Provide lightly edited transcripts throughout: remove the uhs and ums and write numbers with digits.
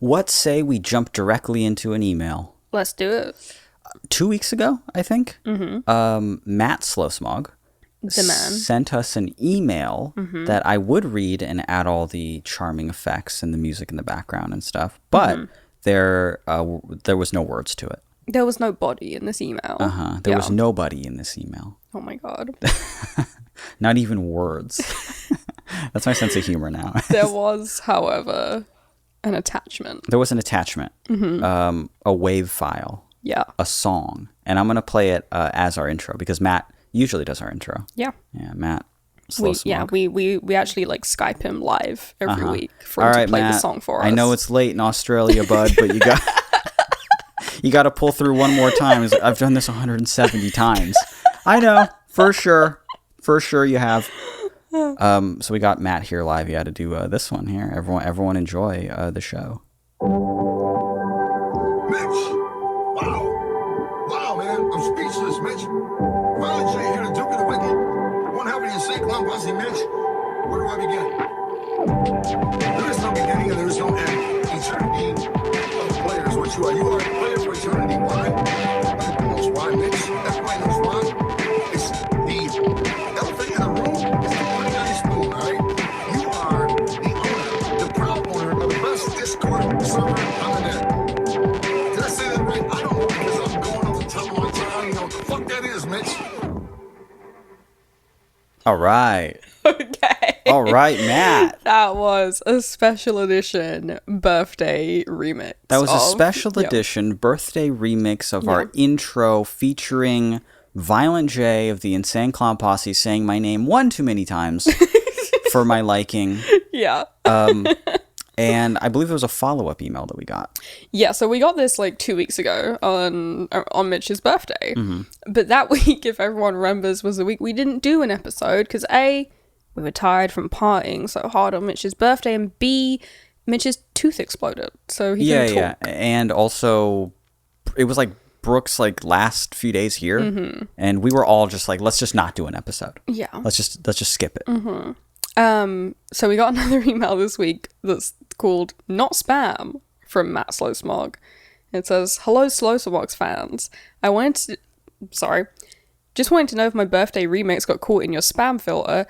What say we jump directly into an email? Let's do it. 2 weeks ago, I think, Matt Slowsmog The man. sent us an email that I would read and add all the charming effects and the music in the background and stuff, but there was no words to it. There was no body in this email. There was nobody in this email. Oh my god. Not even words. That's my sense of humor now. There was, however, an attachment. There was an attachment, a wave file, Yeah. a song, and I'm going to play it as our intro because Matt usually does our intro. Yeah. Yeah, Matt. We actually like Skype him live every week for him All to right, play Matt, the song for us. I know it's late in Australia, bud, but you got you got to pull through one more time. I've done this 170 times. I know, for sure you have. So we got Matt here live. You had to do this one here. Everyone enjoy the show. Mitch! Wow, man. I'm speechless, Mitch. Finally, you're here to Duke of the Wicked. One happening in St. Clown Posse, Mitch. Where do I begin? There is no beginning and there is no end. Eternity of players, what you are. You are a player for eternity. Why? Everybody knows why, Mitch. Everybody knows why. It's the elephant in the room. It's the pretty nice moon, all right? You are the owner, the proud owner of the best Discord server on the net. Did I say that right? I don't know because I'm going off the top of my tongue. You know what the fuck that is, Mitch. All right. Okay. All right, Matt. That was a special edition birthday remix. That was a special edition birthday remix of our intro featuring Violent J of the Insane Clown Posse saying my name one too many times for my liking. Yeah. And I believe it was a follow-up email that we got. Yeah, so we got this like 2 weeks ago on Mitch's birthday. But that week, if everyone remembers, was the week we didn't do an episode because A, we were tired from partying so hard on Mitch's birthday, and B, Mitch's tooth exploded, so he couldn't talk. Yeah, and also it was like Brooke's like last few days here, and we were all just like, let's just not do an episode. Yeah. Let's just skip it. So we got another email this week that's called Not Spam from Matt Slowsmog. It says, "Hello Slowsmog fans. Just wanted to know if my birthday remix got caught in your spam filter."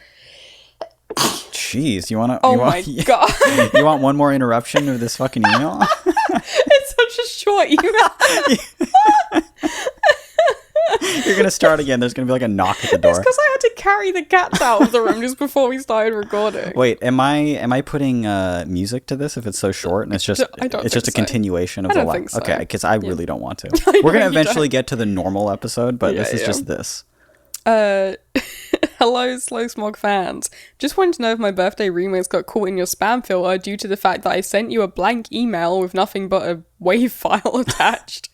Jeez, you want to? Oh my god. You want one more interruption of this fucking email? It's such a short email. You're gonna start again. There's gonna be like a knock at the door. It's because I had to carry the cats out of the room just before we started recording. Wait, am I putting music to this if it's so short and it's just a continuation of the live? Think so. Okay, because I really don't want to. We're gonna eventually get to the normal episode, but this is just this. Hello, Slow Smog fans. Just wanted to know if my birthday remix got caught in your spam filter due to the fact that I sent you a blank email with nothing but a WAV file attached,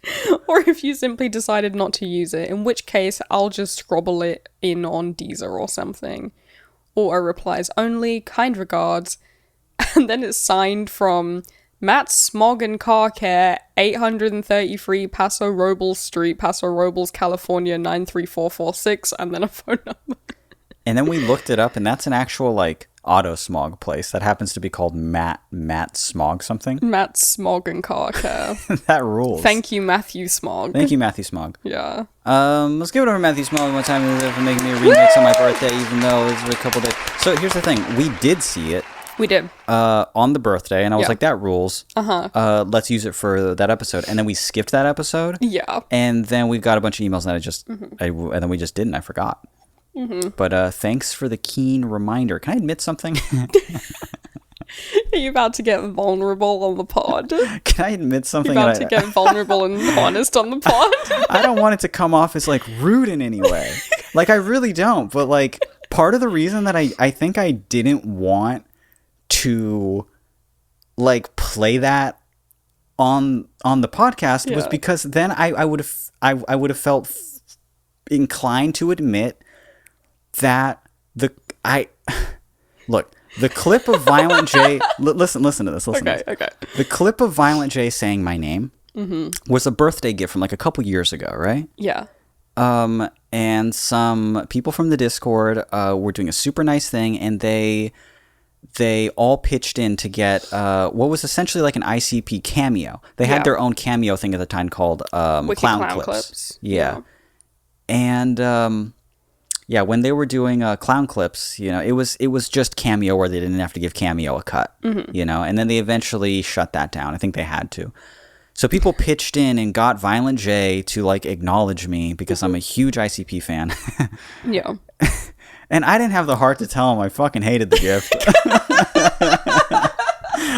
or if you simply decided not to use it, in which case I'll just scrabble it in on Deezer or something. Auto replies only, kind regards, and then it's signed from Matt Smog and Car Care, 833 Paso Robles Street, Paso Robles, California, 93446, and then a phone number. And then we looked it up, and that's an actual, like, auto smog place that happens to be called Matt Smog something. Matt Smog and Car Care. That rules. Thank you, Matthew Smog. Thank you, Matthew Smog. Yeah. Let's give it over to Matthew Smog one time for making me a remix on my birthday, even though it's a couple days. So here's the thing. We did see it. We did. On the birthday, and I was like, that rules. Let's use it for that episode. And then we skipped that episode. Yeah. And then we got a bunch of emails, and and then we just didn't. I forgot. But thanks for the keen reminder. Can I admit something? Are you about to get vulnerable on the pod? Can I admit something? You're about to get vulnerable and honest on the pod? I don't want it to come off as like rude in any way. Like, I really don't. But like, part of the reason that I think I didn't want to like play that on the podcast was because then I would have felt inclined to admit that the clip of Violent J listen to this. Okay. The clip of Violent J saying my name was a birthday gift from like a couple years ago, right? Yeah. And some people from the Discord were doing a super nice thing, and they they all pitched in to get what was essentially like an ICP cameo. They had their own cameo thing at the time called Clown Clips. Yeah. And when they were doing Clown Clips, you know, it was just cameo where they didn't have to give cameo a cut, you know, and then they eventually shut that down. I think they had to. So people pitched in and got Violent J to like acknowledge me because I'm a huge ICP fan. Yeah. And I didn't have the heart to tell him I fucking hated the gift.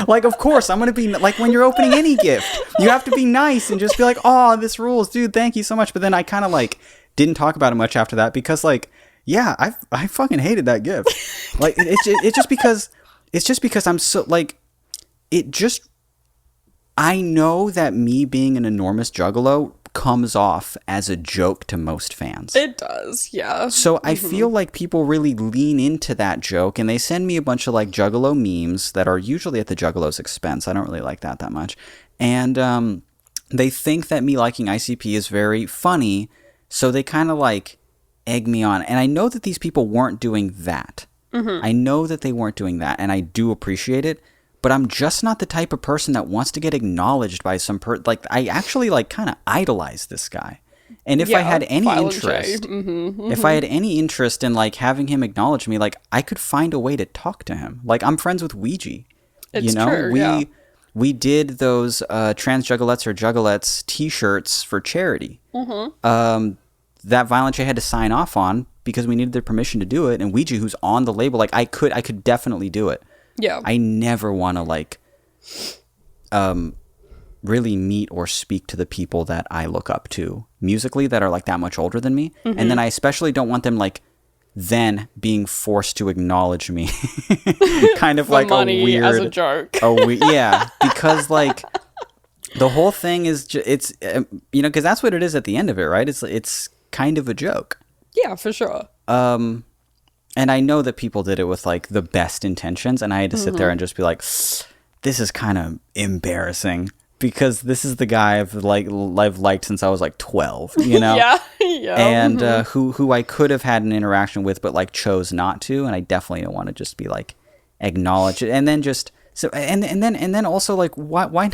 Like, of course, I'm going to be like when you're opening any gift, you have to be nice and just be like, oh, this rules, dude. Thank you so much. But then I kind of like didn't talk about it much after that because like, yeah, I fucking hated that gift. Like it's just because I'm so like, I know that me being an enormous juggalo comes off as a joke to most fans. It does, yeah. So I feel like people really lean into that joke and they send me a bunch of like juggalo memes that are usually at the juggalo's expense. I don't really like that much. And they think that me liking ICP is very funny, so they kind of like egg me on. And I know that these people weren't doing that. I know that they weren't doing that, and I do appreciate it. But I'm just not the type of person that wants to get acknowledged by some like I actually like kind of idolize this guy. And if I had any interest, if I had any interest in like having him acknowledge me, like I could find a way to talk to him. Like I'm friends with Ouija. It's true, we did those trans juggalettes or juggalettes t-shirts for charity. That Violent J had to sign off on because we needed their permission to do it. And Ouija, who's on the label, like I could definitely do it. Yeah. I never want to like really meet or speak to the people that I look up to musically that are like that much older than me. And then I especially don't want them like then being forced to acknowledge me kind of like money a weird as a joke. Yeah, because like the whole thing is it's you know, because that's what it is at the end of it, right? It's kind of a joke. Yeah, for sure. And I know that people did it with like the best intentions, and I had to sit there and just be like, this is kind of embarrassing because this is the guy I've liked since I was like 12, you know? Yeah. And who I could have had an interaction with, but like chose not to, and I definitely don't want to just be like acknowledge it, and then just so and then also like why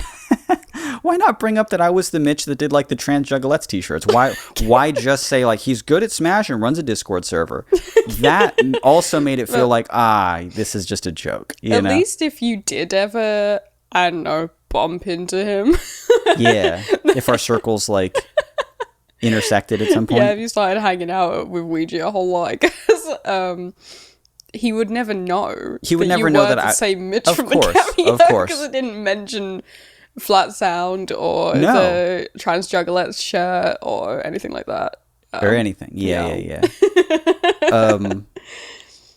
why not bring up that I was the Mitch that did like the trans juggalettes t-shirts? Why just say like he's good at Smash and runs a Discord server? That also made it feel like this is just a joke. You know? Least if you did ever, I don't know, bump into him. Yeah, if our circles like intersected at some point. Yeah, if you started hanging out with Ouija a whole lot, because he would never know. He would never know that I same Mitch of from course, the cameo, of course, because it didn't mention Flat Sound or the Trans Juggalettes shirt or anything like that. Or anything. Yeah.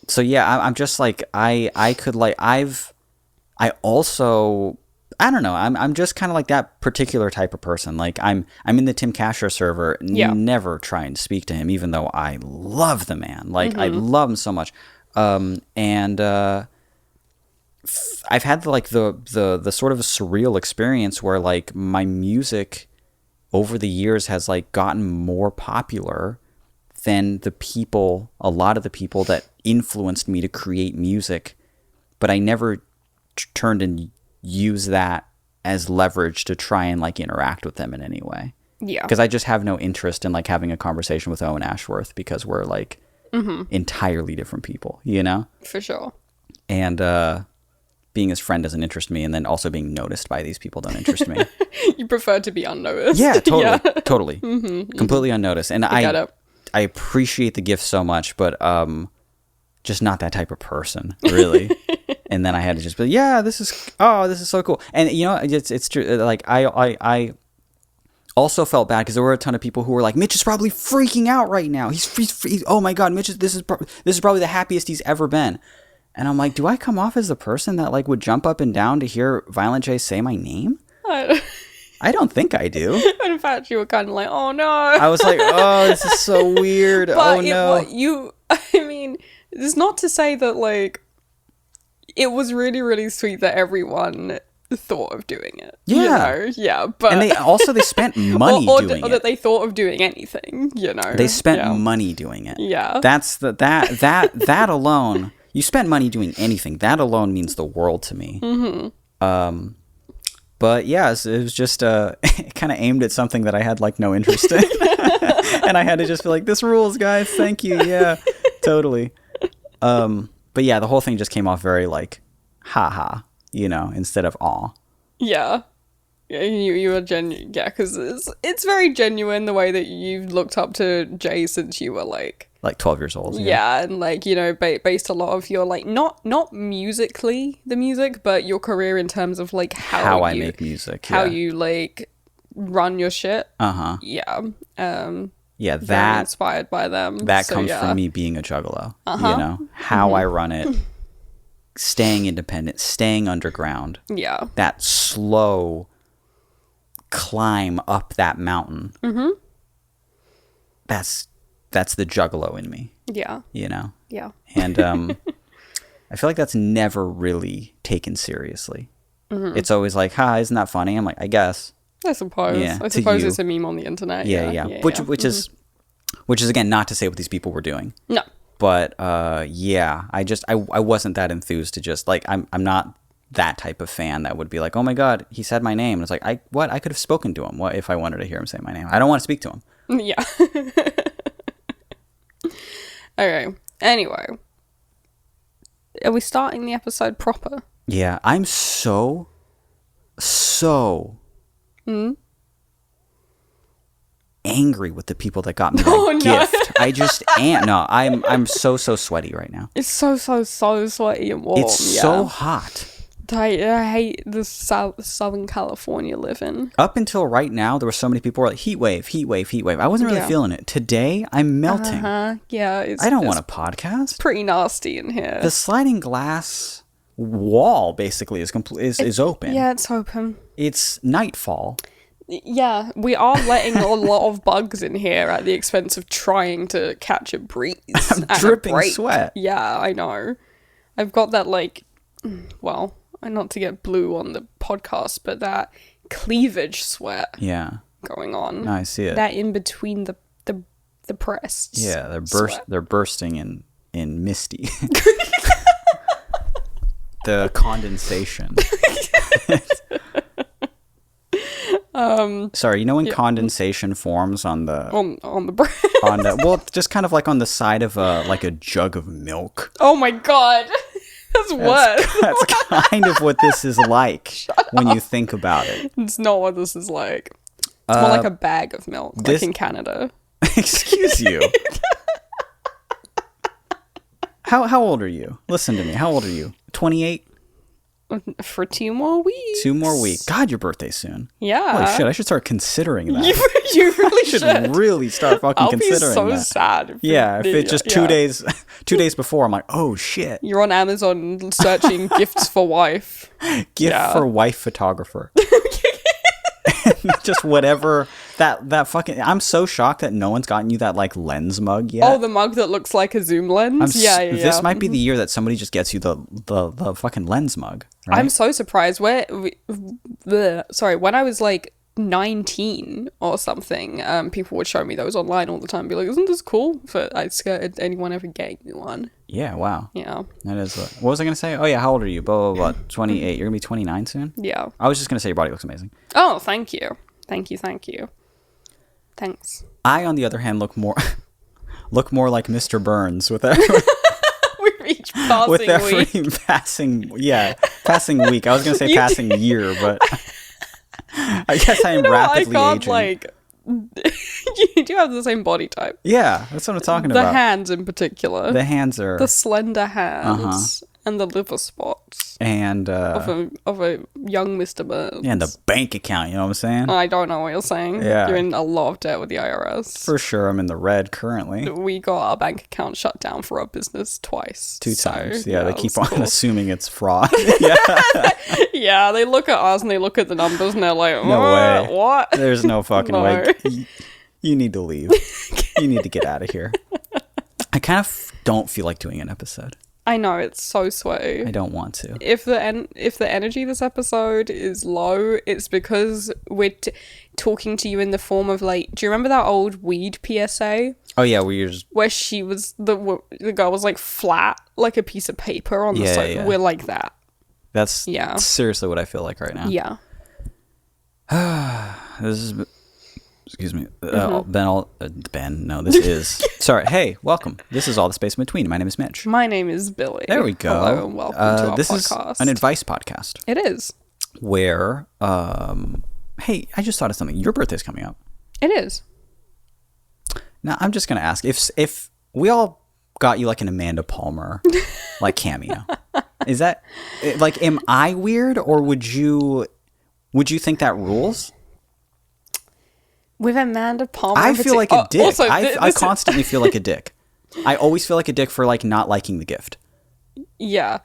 So yeah, I'm just like I could like I also I don't know. I'm just kind of like that particular type of person. Like I'm in the Tim Casher server. Never try and speak to him, even though I love the man. Like I love him so much. And I've had like the sort of surreal experience where like my music over the years has like gotten more popular than a lot of the people that influenced me to create music, but I never turned and used that as leverage to try and like interact with them in any way. Yeah. Because I just have no interest in like having a conversation with Owen Ashworth because we're like entirely different people, you know? For sure. And being his friend doesn't interest me, and then also being noticed by these people don't interest me. You prefer to be unnoticed. Yeah, totally. Completely unnoticed. And I appreciate the gift so much, but just not that type of person, really. And then I had to just be like, yeah, this is so cool. And you know, it's true. Like I also felt bad because there were a ton of people who were like, Mitch is probably freaking out right now. He's oh my god, Mitch this is probably the happiest he's ever been. And I'm like, do I come off as the person that like would jump up and down to hear Violent J say my name? I don't think I do. In fact, you were kind of like, oh no. I was like, oh, this is so weird. But oh no. I mean, it's not to say that like it was really, really sweet that everyone thought of doing it. Yeah. You know? Yeah. But and they spent money doing it. Or that they thought of doing anything, you know. They spent money doing it. Yeah. That's that alone. you spent money doing anything. That alone means the world to me. But yeah, it was just kind of aimed at something that I had like no interest in. And I had to just be like, this rules, guys. Thank you. Yeah, totally. But yeah, the whole thing just came off very like, haha, instead of aw. Yeah. Yeah, you are genuine. Yeah, because it's very genuine the way that you've looked up to Jay since you were like 12 years old. Yeah, and like, based a lot of your like not musically the music, but your career in terms of like how I make music, how you like run your shit. Yeah. Yeah, very that inspired by them. That So, comes yeah. from me being a juggalo. How I run it, staying independent, staying underground. Yeah. That slow climb up that mountain. That's the juggalo in me. Yeah. Yeah. And I feel like that's never really taken seriously. It's always like, ha, isn't that funny? I'm like, I guess. I suppose. Yeah, I to suppose you. it's a meme on the internet. Yeah. Which is again not to say what these people were doing. No. But yeah, I wasn't that enthused to just like I'm not that type of fan that would be like, oh my god, he said my name. And it's like, I could have spoken to him. What if I wanted to hear him say my name? I don't want to speak to him. Yeah. Okay. Anyway, are we starting the episode proper? Yeah, I'm so angry with the people that got me that gift. I just am. No, I'm so sweaty right now. It's so sweaty and warm. It's so hot. I hate the Southern California living. Up until right now, there were so many people who were like, heat wave. I wasn't really feeling it. Today, I'm melting. Yeah. I don't want a podcast. Pretty nasty in here. The sliding glass wall basically is open. Yeah, it's open. It's nightfall. Yeah, we are letting a lot of bugs in here at the expense of trying to catch a breeze. I'm dripping sweat. Yeah, I know. I've got that well, not to get blue on the podcast, but that cleavage sweat. Yeah. Going on. No, I see it. That in between the breasts. Yeah, they're bursting in misty. The condensation. Sorry, when condensation forms on the on the breast. Just kind of like on the side of a jug of milk. Oh my god. That's worse. That's kind of what this is like when you think about it. It's not what this is like. It's more like a bag of milk, like in Canada. Excuse you. How old are you? Listen to me. How old are you? 28? For 2 more weeks. 2 more weeks. God, your birthday's soon. Yeah. Holy shit, I should start considering that. You really should really start fucking considering that. I'll be so sad. If it's just 2 days 2 days before, I'm like, oh shit. You're on Amazon searching gifts for wife. Gift for wife photographer. Just whatever that fucking. I'm so shocked that no one's gotten you that like lens mug yet. Oh, the mug that looks like a zoom lens. This might be the year that somebody just gets you the fucking lens mug. Right? I'm so surprised. When I was like 19 or something, people would show me those online all the time and be like, isn't this cool? But I scared anyone ever getting me one. Yeah, wow. Yeah. That is what was I gonna say? Oh yeah, how old are you? Blah blah blah. 28. You're gonna be 29 soon? Yeah. I was just gonna say your body looks amazing. Oh, thank you. Thanks. I, on the other hand, look more like Mr. Burns with every With each passing with every week. passing week. I was gonna say passing year, but I guess I am rapidly aging. Like, you do have the same body type. Yeah, that's what I'm talking The about. hands in particular. The hands are The slender hands and the liver spots and of a young Mr. Burns. and the bank account. You know what I'm saying? I don't know what you're saying. Yeah. You're in a lot of debt with the IRS. For sure, I'm in the red currently. We got our bank account shut down for our business twice. 2 times. Yeah, they keep that's on cool. assuming it's fraud. Yeah, they look at us and they look at the numbers and they're like, No way. What? There's no fucking No. way. You need to leave. You need to get out of here. I kind of don't feel like doing an episode. I know, it's so sweaty. I don't want to. If the energy this episode is low, it's because we're talking to you in the form of like, do you remember that old weed PSA? Oh yeah, we just where she was the girl was like flat, like a piece of paper on the side. yeah. We're like that. That's Yeah. seriously what I feel like right now. Yeah. This is, excuse me, Ben. No, this is. Sorry. Hey, welcome. This is All the Space in Between. My name is Mitch. My name is Billy. There we go. Hello and welcome to our this podcast. is an advice podcast It is. where, hey, I just thought of something. Your birthday's coming up. It is. Now, I'm just gonna ask if we all got you like an Amanda Palmer like cameo. Is that like, am I weird, or would you think that rules? With Amanda Palmer. I feel like a dick. Also, I constantly feel like a dick. I always feel like a dick for like not liking the gift. Yeah.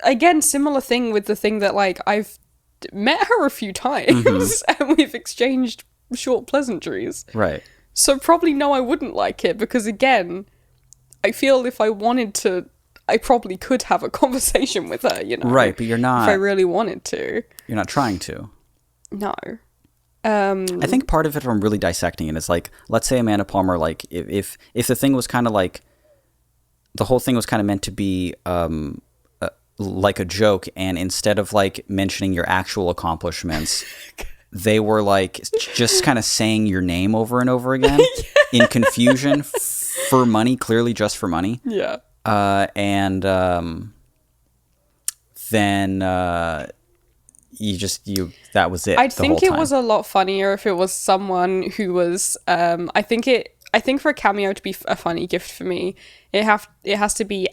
Again, similar thing with the thing that like I've met her a few times and we've exchanged short pleasantries. Right. So probably no, I wouldn't like it because again, I feel if I wanted to, I probably could have a conversation with her, you know. Right, but you're not. If I really wanted to. You're not trying to. No. I think part of it from really dissecting it is like, let's say Amanda Palmer, like if the thing was kind of like, the whole thing was kind of meant to be like a joke, and instead of like mentioning your actual accomplishments, they were like just kind of saying your name over and over again in confusion for money, clearly just for money. Yeah. And then that was it. I think it time. was a lot funnier if it was someone who was I think for a cameo to be a funny gift for me, it has to be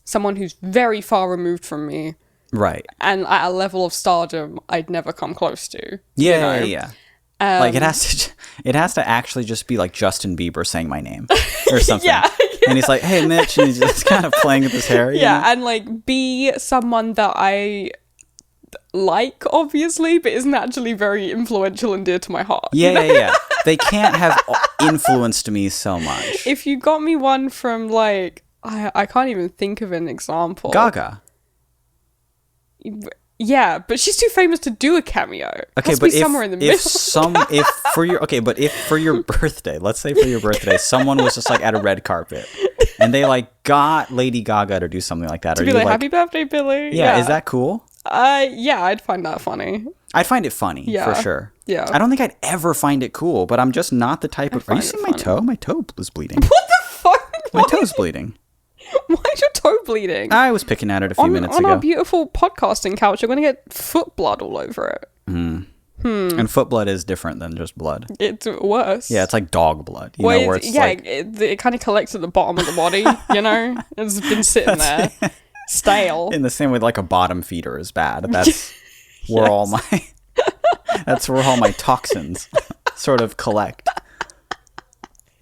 someone who's very far removed from me. Right. And at a level of stardom I'd never come close to. Yeah, you know? yeah. Like it has to actually just be like Justin Bieber saying my name or something. Yeah. And he's like, "Hey, Mitch," and he's just kind of playing with his hair. You know? And like be someone that I like, obviously, but isn't actually very influential and dear to my heart. Yeah. They can't have influenced me so much. If you got me one from like, I can't even think of an example. Gaga. Yeah, but she's too famous to do a cameo. Okay, Has to but be somewhere in the middle. if for your birthday, let's say for your birthday, someone was just like at a red carpet and they like got Lady Gaga to do something like that. To be like, happy birthday, Billy. Yeah, is that cool? Yeah, I'd find that funny. I'd find it funny, for sure. Yeah. I don't think I'd ever find it cool, but I'm just not the type of... Are you seeing my toe? My toe is bleeding. What the fuck? My toe's bleeding. Why is your toe bleeding? I was picking at it a few minutes on ago. our beautiful podcasting couch, you're going to get foot blood all over it. And foot blood is different than just blood. It's worse. Yeah, it's like dog blood. You know, where it's like... it kind of collects at the bottom of the body, you know? It's been sitting there. Stale. In the same way like a bottom feeder is bad. That's where all my... That's where all my toxins sort of collect.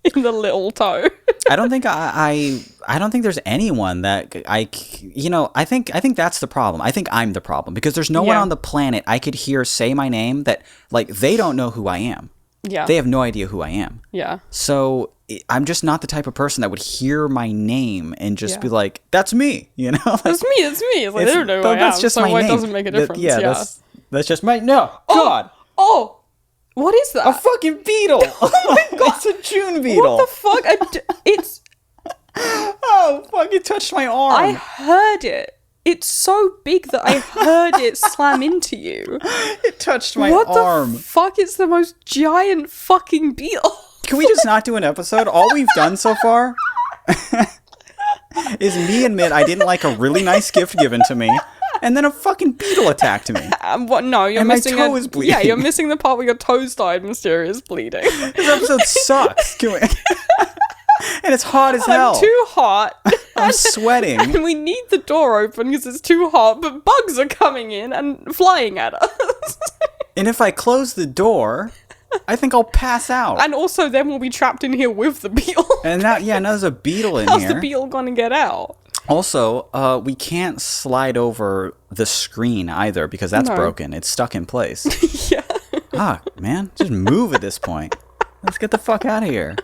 In the little toe. I don't think I don't think there's anyone that I think that's the problem. I think I'm the problem because there's no one on the planet I could hear say my name that like they don't know who I am. Yeah. They have no idea who I am. Yeah. So I'm just not the type of person that would hear my name and just be like, "That's me," you know? Like, that's me. It's like they don't know who I am, just so my it name. doesn't make a difference. That's just my God. Oh, what is that? A fucking beetle. Oh my God. It's a June beetle. What the fuck? It's. Oh fuck! It touched my arm. I heard it. It's so big that I heard it slam into you. It touched my arm. arm. What the fuck? It's the most giant fucking beetle. Can we just not do an episode? All we've done so far is me admit I didn't like a really nice gift given to me, and then a fucking beetle attacked me. What? No, you're and missing. My toe is bleeding. Yeah, you're missing the part where your toe started mysterious bleeding. This episode sucks. Can we... And it's hot as hell. I'm too hot. I'm sweating. And we need the door open because it's too hot, but bugs are coming in and flying at us. And if I close the door, I think I'll pass out. And also then we'll be trapped in here with the beetle. And now there's a beetle in How's here. the beetle gonna get out? Also, we can't slide over the screen either because that's broken. It's stuck in place. Yeah. Ah, man, just move at this point. Let's get the fuck out of here.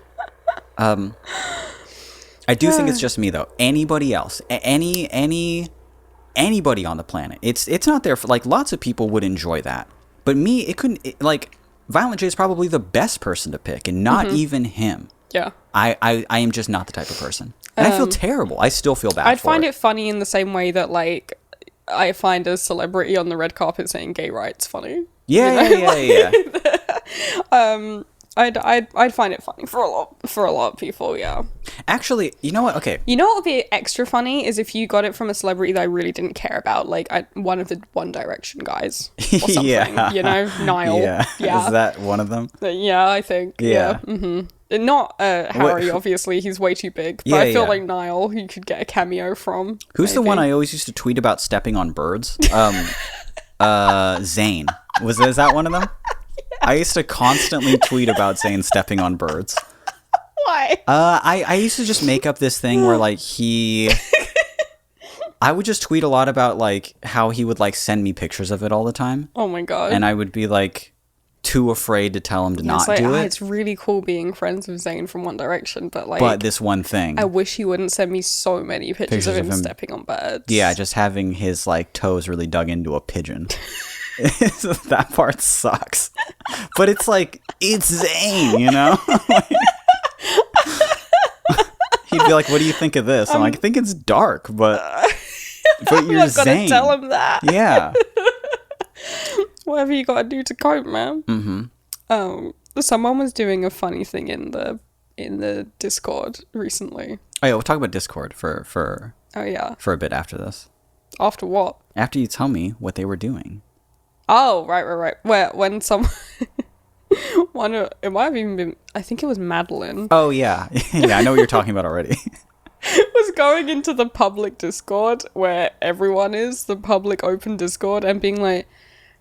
I do think it's just me though. Anybody else, anybody on the planet, it's not there for like lots of people would enjoy that, but me, it couldn't. Like Violent J is probably the best person to pick, and not even him. Yeah. I am just not the type of person, and I feel terrible. I still feel bad. I'd for find it funny in the same way that like I find a celebrity on the red carpet saying gay rights funny. Yeah, You know? yeah. I'd find it funny for a lot of people, yeah. Actually, you know what? Okay. You know what would be extra funny is if you got it from a celebrity that I really didn't care about, like one of the One Direction guys or something. Yeah. You know, Niall. Yeah. Yeah. Is that one of them? Yeah, I think. Yeah. Not Harry, obviously. He's way too big. But Yeah, I feel yeah. like Niall, you could get a cameo from. Who's the maybe. one I always used to tweet about stepping on birds? Zayn. Is that one of them? I used to constantly tweet about Zayn stepping on birds. Why? I used to just make up this thing where like I would just tweet a lot about like how he would like send me pictures of it all the time, Oh my god. and I would be like too afraid to tell him to not It's like, do it. It's really cool being friends with Zayn from One Direction, but like, But this one thing, I wish he wouldn't send me so many pictures of him stepping on birds. yeah, just having his like toes really dug into a pigeon. That part sucks. But it's like, it's Zayn, you know? He'd be like, what do you think of this? I'm like, I think it's dark, but you're I've got to Zayn. tell him that. Yeah. Whatever you got to do to cope, man. Someone was doing a funny thing in the Discord recently. Oh yeah, we'll talk about Discord for Oh yeah. a bit after this. After what? After you tell me what they were doing. Oh, right. When some it might have even been, I think it was Madeline, Oh yeah. Yeah, I know what you're talking about already. was going into the public Discord where everyone is, the public open Discord, and being like,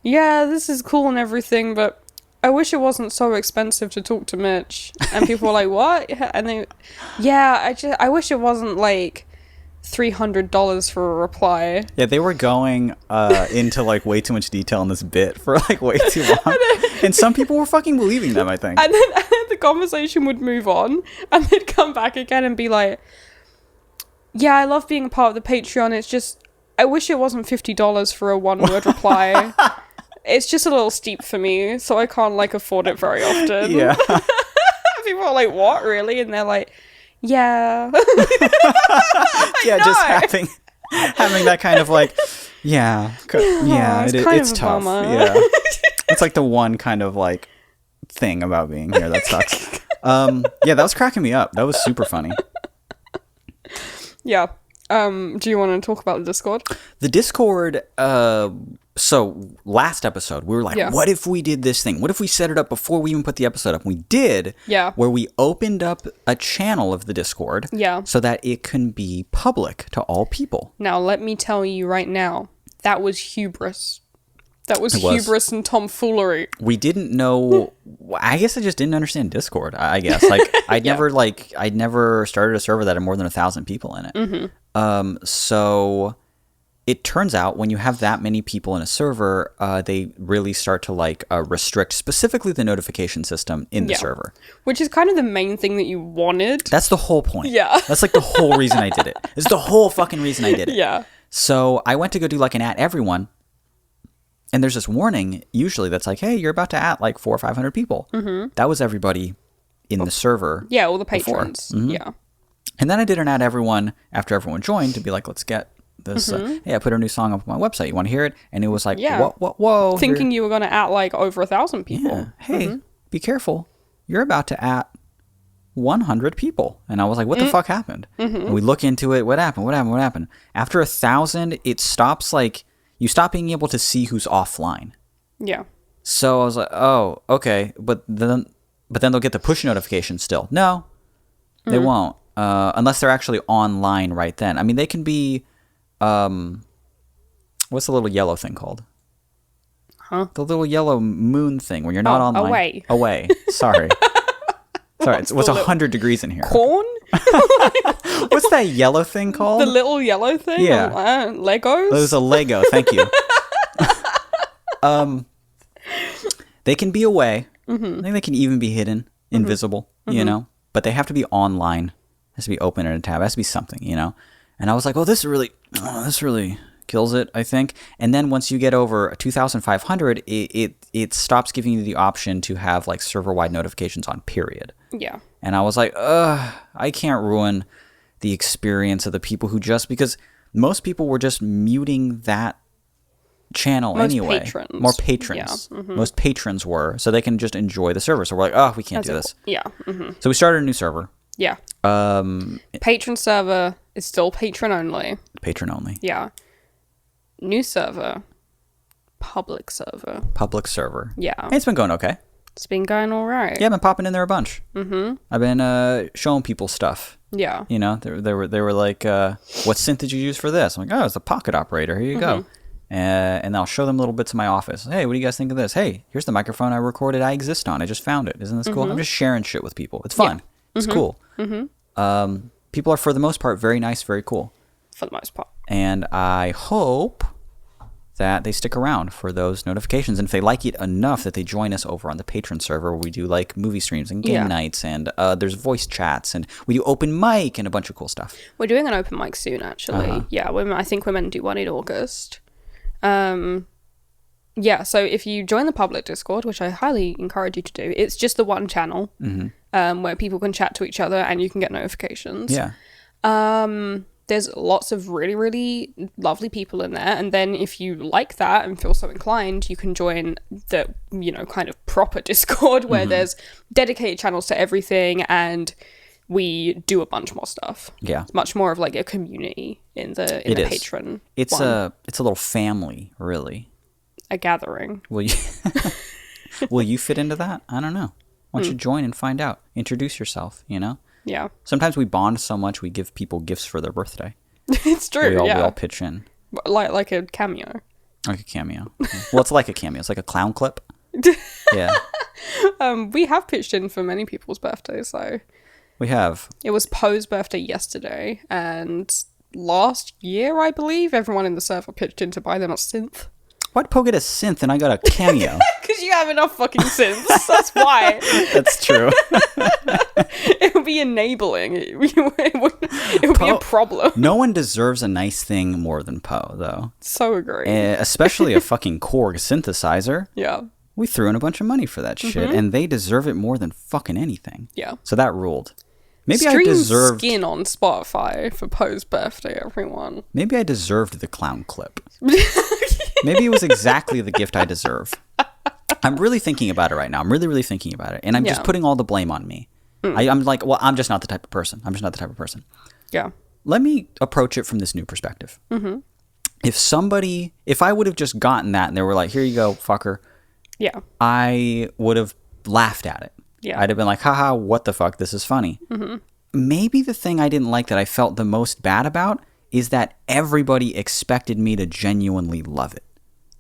yeah, this is cool and everything, but I wish it wasn't so expensive to talk to Mitch. And people were like, what? And they, yeah, I wish it wasn't like $300 for a reply. Yeah, they were going into like way too much detail in this bit for like way too long. And some people were fucking believing them, I think. And then the conversation would move on, and they'd come back again and be like, yeah, I love being a part of the Patreon. It's just, I wish it wasn't $50 for a one-word reply. It's just a little steep for me, so I can't like afford it very often. Yeah. People are like, what, really? And they're like, yeah. Yeah, just having that kind of like, yeah, it's kind it's of a tough. bummer. Yeah, it's like the one kind of like thing about being here that sucks. Yeah, that was cracking me up. That was super funny. Yeah. Do you want to talk about the Discord? The Discord, so last episode, we were like, Yeah. what if we did this thing? What if we set it up before we even put the episode up? We did, Yeah. where we opened up a channel of the Discord Yeah. so that it can be public to all people. Now, let me tell you right now, that was hubris. That was It was. hubris and tomfoolery. We didn't know, I guess I just didn't understand Discord, I guess. Like, I'd never started a server that had more than 1,000 people in it. So it turns out when you have that many people in a server, they really start to like restrict specifically the notification system in the Yeah. server. Which is kind of the main thing that you wanted. That's the whole point. Yeah. That's like the whole reason I did it. This is the whole fucking reason I did it. Yeah. So I went to go do like an at everyone, and there's this warning usually that's like, hey, you're about to at like 400 or 500 people. Mm-hmm. That was everybody in the server. Yeah, all the before. patrons. Mhm. Yeah. And then I did an at everyone after everyone joined to be like, let's get this. Hey, I put a new song up on my website. You want to hear it? And it was like, Yeah. whoa. Thinking you were going to at like over 1,000 people. Yeah. Hey, be careful. You're about to at 100 people. And I was like, what the fuck happened? And we look into it. What happened? After 1,000, it stops like, you stop being able to see who's offline. Yeah. So I was like, oh, okay. But then they'll get the push notification still. No, they won't. Unless they're actually online right then. I mean, they can be, what's the little yellow thing called? Huh? The little yellow moon thing when you're not online. away. Away. Sorry. Sorry, it's 100 degrees in here. Corn? What's that yellow thing called? The little yellow thing? Yeah. Legos? It was a Lego. Thank you. They can be away. I think they can even be hidden, invisible, you know, but they have to be online has to be open in a tab. It has to be something, you know? And I was like, oh, this really kills it, I think. And then once you get over 2,500, it stops giving you the option to have like server-wide notifications on, period. Yeah. And I was like, I can't ruin the experience of the people who just, because most people were just muting that channel anyway. More patrons. Yeah. Mm-hmm. Most patrons were, so they can just enjoy the server. So we're like, oh, we can't do this. Yeah. Mm-hmm. So we started a new server. Yeah. Patron server is still patron only. Patron only. Yeah. New server. Public server. Public server. Yeah. Hey, it's been going okay. It's been going all right. Yeah, I've been popping in there a bunch. Mm-hmm. I've been showing people stuff. Yeah. You know, they were like, what synth did you use for this? I'm like, oh, it's a pocket operator. Here you go. And I'll show them little bits of my office. Hey, what do you guys think of this? Hey, here's the microphone I recorded I Exist on. I just found it. Isn't this cool? I'm just sharing shit with people. It's fun. Yeah. It's cool. People are, for the most part, very nice, very cool. For the most part. And I hope that they stick around for those notifications. And if they like it enough that they join us over on the Patreon server, where we do like movie streams and game nights, and there's voice chats, and we do open mic and a bunch of cool stuff. We're doing an open mic soon, actually. Yeah, I think we're meant to do one in August. Yeah, so if you join the public Discord, which I highly encourage you to do, it's just the one channel where people can chat to each other and you can get notifications. Yeah. There's lots of really, really lovely people in there. And then if you like that and feel so inclined, you can join the, kind of proper Discord where there's dedicated channels to everything and we do a bunch more stuff. Yeah. It's much more of like a community in the patron. It's a little family, really. A gathering. Will you fit into that? I don't know. Why don't you join and find out? Introduce yourself, Yeah. Sometimes we bond so much we give people gifts for their birthday. It's true, we all pitch in. Like a cameo. Like a cameo. Well, it's like a cameo. It's like a clown clip. Yeah. We have pitched in for many people's birthdays, so. We have. It was Poe's birthday yesterday, and last year, I believe, everyone in the server pitched in to buy them a synth. Why'd Poe get a synth and I got a cameo? Because you have enough fucking synths. That's why. That's true. It would be enabling. It would be a problem. No one deserves a nice thing more than Poe, though. So agree. Especially a fucking Korg synthesizer. Yeah. We threw in a bunch of money for that shit, and they deserve it more than fucking anything. Yeah. So that ruled. Maybe Stream I deserved Skin on Spotify for Poe's birthday, everyone. Maybe I deserved the clown clip. Maybe it was exactly the gift I deserve. I'm really thinking about it right now. I'm really, really thinking about it. And I'm just putting all the blame on me. I'm like, well, I'm just not the type of person. Yeah. Let me approach it from this new perspective. If I would have just gotten that and they were like, here you go, fucker. Yeah. I would have laughed at it. Yeah. I'd have been like, haha, what the fuck? This is funny. Maybe the thing I didn't like that I felt the most bad about is that everybody expected me to genuinely love it.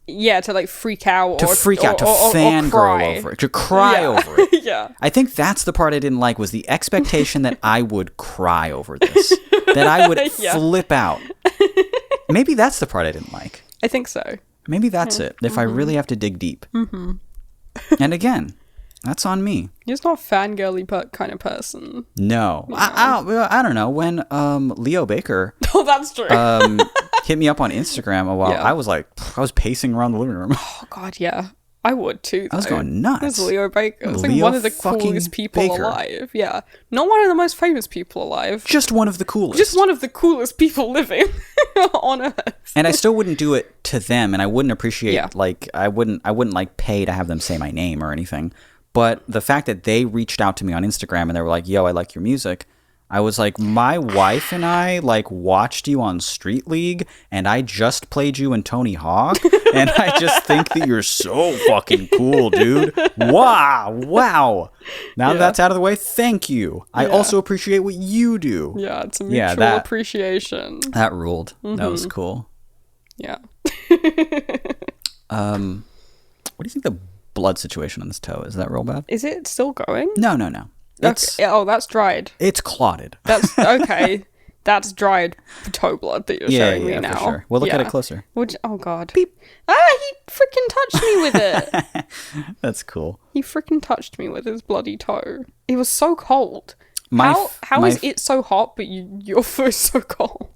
Yeah, to like freak out. To fangirl over it. To cry over it. Yeah. I think that's the part I didn't like, was the expectation that I would cry over this. That I would flip out. Maybe that's the part I didn't like. I think so. Maybe that's it, if I really have to dig deep. And again, that's on me. You're just not a fangirly kind of person. No. I don't know. When Leo Baker Oh, that's true. hit me up on Instagram a while, I was pacing around the living room. Oh, God, yeah. I would too, though. I was going nuts. It was Leo Baker. It was like Leo one of the fucking coolest people Baker. alive. Yeah. Not one of the most famous people alive. Just one of the coolest. Just one of the coolest people living on Earth. And I still wouldn't do it to them, and I wouldn't appreciate, like, I wouldn't like pay to have them say my name or anything. But the fact that they reached out to me on Instagram and they were like, yo, I like your music. I was like, my wife and I like watched you on Street League and I just played you in Tony Hawk. And I just think that you're so fucking cool, dude. Wow. Now that that's out of the way, thank you. I also appreciate what you do. Yeah, it's a mutual appreciation. That ruled. That was cool. Yeah. What do you think the blood situation on this toe is? That real bad? Is it still going? No. Okay. Oh, that's dried. It's clotted. That's okay. That's dried toe blood that you're showing me now. For sure. We'll look at it closer. Oh God. Beep. He freaking touched me with it. That's cool. He freaking touched me with his bloody toe. It was so cold. How is it so hot, but your foot's so cold?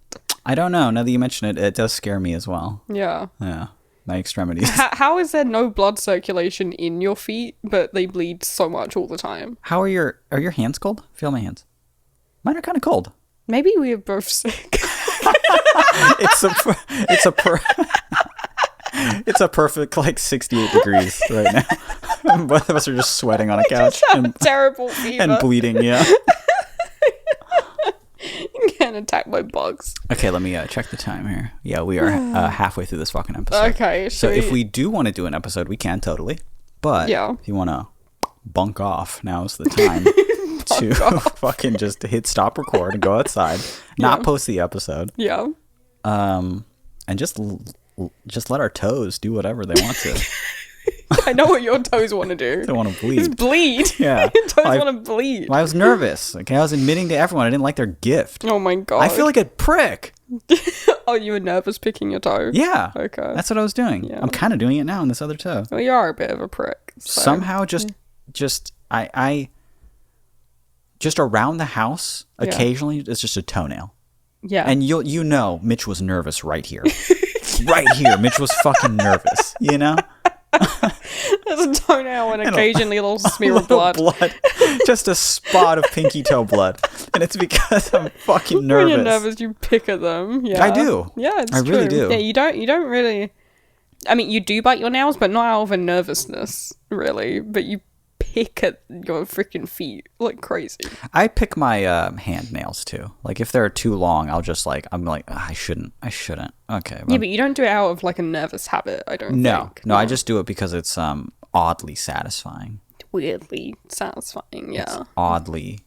I don't know. Now that you mention it, it does scare me as well. Yeah. Yeah. My extremities. How is there no blood circulation in your feet, but they bleed so much all the time? How are your hands cold? Feel my hands. Mine are kind of cold. Maybe we are both sick. It's a perfect like 68 degrees right now. Both of us are just sweating on a couch Terrible fever. and bleeding. Yeah. You can't attack by bugs. Okay, let me check the time here. Yeah, we are halfway through this fucking episode. Okay, so if we do want to do an episode, we can totally. But if you want to bunk off, now's the time to fucking just hit stop record and go outside, not post the episode. Yeah. And just let our toes do whatever they want to. I know what your toes want to do. They want to bleed. Just bleed. Yeah. Your toes want to bleed. I was nervous. Okay, I was admitting to everyone I didn't like their gift. Oh my god. I feel like a prick. Oh, you were nervous picking your toe? Yeah. Okay. That's what I was doing. Yeah. I'm kind of doing it now on this other toe. Well, you are a bit of a prick. So. Somehow I just around the house, occasionally it's just a toenail. Yeah. And you know Mitch was nervous right here. Right here. Mitch was fucking nervous, you know? There's a toenail and occasionally a little smear of blood. Just a spot of pinky toe blood. And it's because I'm fucking nervous. When you're nervous, you pick at them. Yeah. I do. Yeah, it's I true. really do. Yeah, you don't really... I mean, you do bite your nails, but not out of a nervousness, really. But you pick at your freaking feet like crazy. I pick my hand nails too. Like if they're too long, I'm like, I shouldn't. Okay. Yeah, but you don't do it out of like a nervous habit, I don't think. No, I just do it because it's oddly satisfying. Weirdly satisfying, yeah. It's oddly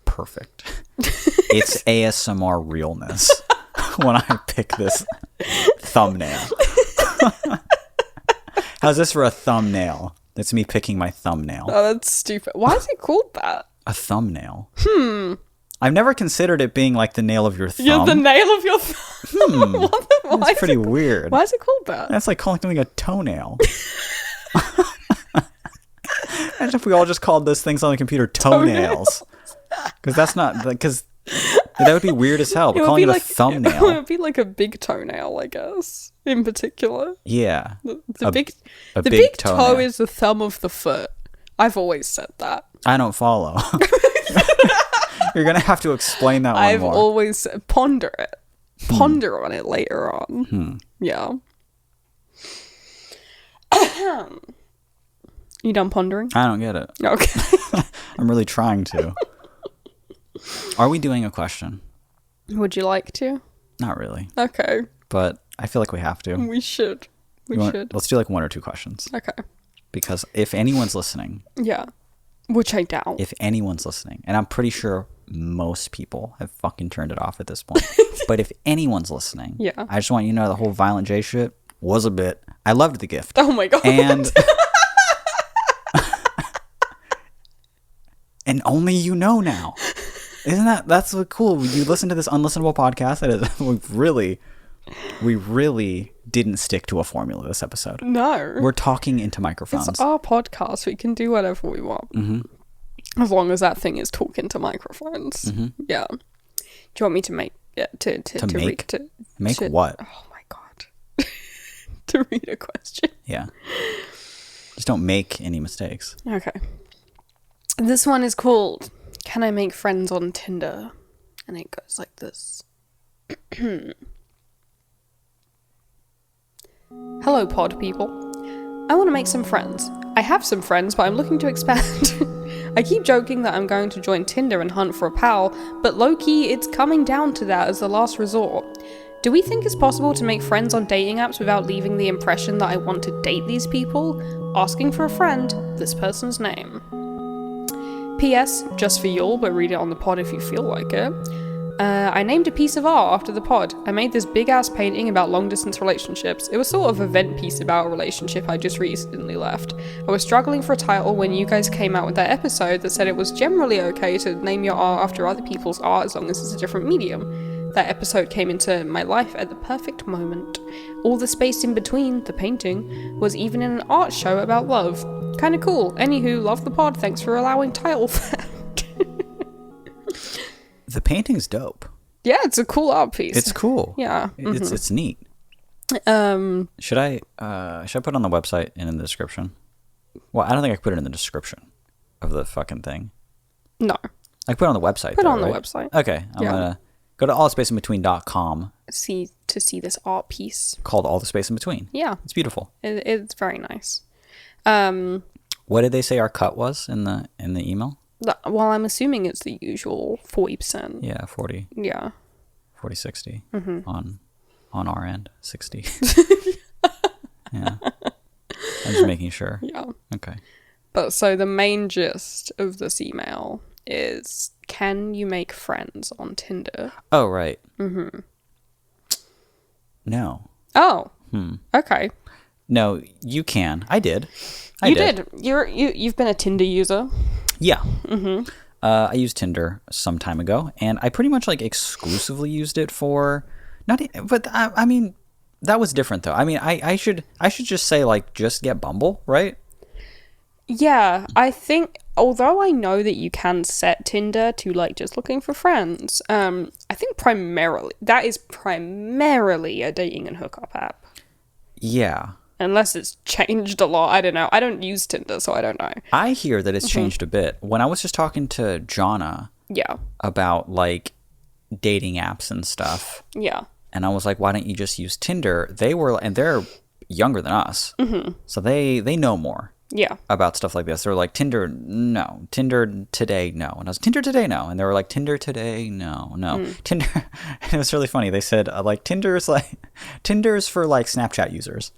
perfect. It's ASMR realness when I pick this thumbnail. How's this for a thumbnail? That's me picking my thumbnail. Oh, that's stupid. Why is it called that? A thumbnail. I've never considered it being like the nail of your thumb. Yeah, the nail of your thumb. That's pretty weird. Why is it called that? That's like calling something a toenail. Imagine if we all just called those things on the computer toenails. Because that's not... Because that would be weird as hell. But calling it a thumbnail... It would be like a big toenail, I guess, in particular. Yeah. The big toe toenail. is the thumb of the foot. I've always said that. I don't follow. You're going to have to explain that one I've more. always... Ponder it. Ponder on it later on. Yeah. You done pondering? I don't get it. Okay. I'm really trying to. Are we doing a question? Would you like to? Not really. Okay. But I feel like we have to. We should. Let's do like one or two questions. Okay. Because if anyone's listening... Yeah. Which I doubt. If anyone's listening, and I'm pretty sure most people have fucking turned it off at this point. But if anyone's listening, I just want you to know the whole Violent J shit was a bit. I loved the gift. Oh my god. And... and only you know now. Isn't that's so cool? You listen to this unlistenable podcast. That is, we really didn't stick to a formula this episode. No. We're talking into microphones. It's our podcast. We can do whatever we want. Mm-hmm. As long as that thing is talking to microphones. Mm-hmm. Yeah. Do you want me to make... Make what? Oh my god. To read a question. Yeah. Just don't make any mistakes. Okay. This one is called, Can I Make Friends on Tinder? And it goes like this. Hello, pod people. I want to make some friends. I have some friends, but I'm looking to expand. I keep joking that I'm going to join Tinder and hunt for a pal, but low-key, it's coming down to that as the last resort. Do we think it's possible to make friends on dating apps without leaving the impression that I want to date these people? Asking for a friend, this person's name. P.S. Just for y'all, but read it on the pod if you feel like it. I named a piece of art after the pod. I made this big-ass painting about long-distance relationships. It was sort of a vent piece about a relationship I just recently left. I was struggling for a title when you guys came out with that episode that said it was generally okay to name your art after other people's art as long as it's a different medium. That episode came into my life at the perfect moment. All the space in between the painting was even in an art show about love. Kinda cool. Anywho, love the pod. Thanks for allowing title theft. The painting's dope. Yeah, it's a cool art piece. It's cool. Yeah. It's neat. Should I put it on the website and in the description? Well, I don't think I could put it in the description of the fucking thing. No. I could put it on the website. Put it though, on the right? website. Okay. I'm gonna go to allthespaceinbetween.com. See this art piece. Called All the Space in Between. Yeah. It's beautiful. It's very nice. What did they say our cut was in the email? Well, I'm assuming it's the usual 40%. Yeah, 40. Yeah. 40, 60 on our end. 60. Yeah. I'm just making sure. Yeah. Okay. But so the main gist of this email is, can you make friends on Tinder? Oh, right. Mm-hmm. No. Oh. Okay. No, you can. I did. You did. You've been a Tinder user. Yeah. Mm-hmm. I used Tinder some time ago, and I pretty much like exclusively used it for but I mean, that was different though. I mean, I should just say like just get Bumble, right? Yeah, I think although I know that you can set Tinder to like just looking for friends, I think that is primarily a dating and hookup app. Yeah. Unless it's changed a lot. I don't know. I don't use Tinder, so I don't know. I hear that it's changed a bit. When I was just talking to Jonna about like dating apps and stuff. Yeah. And I was like, why don't you just use Tinder? They're younger than us. Mm-hmm. So they know more. Yeah. About stuff like this. They're like, Tinder, no. Tinder today, no. And I was, Tinder today, no. And they were like, Tinder today, no. Tinder. And it was really funny. They said, Tinder's for like Snapchat users.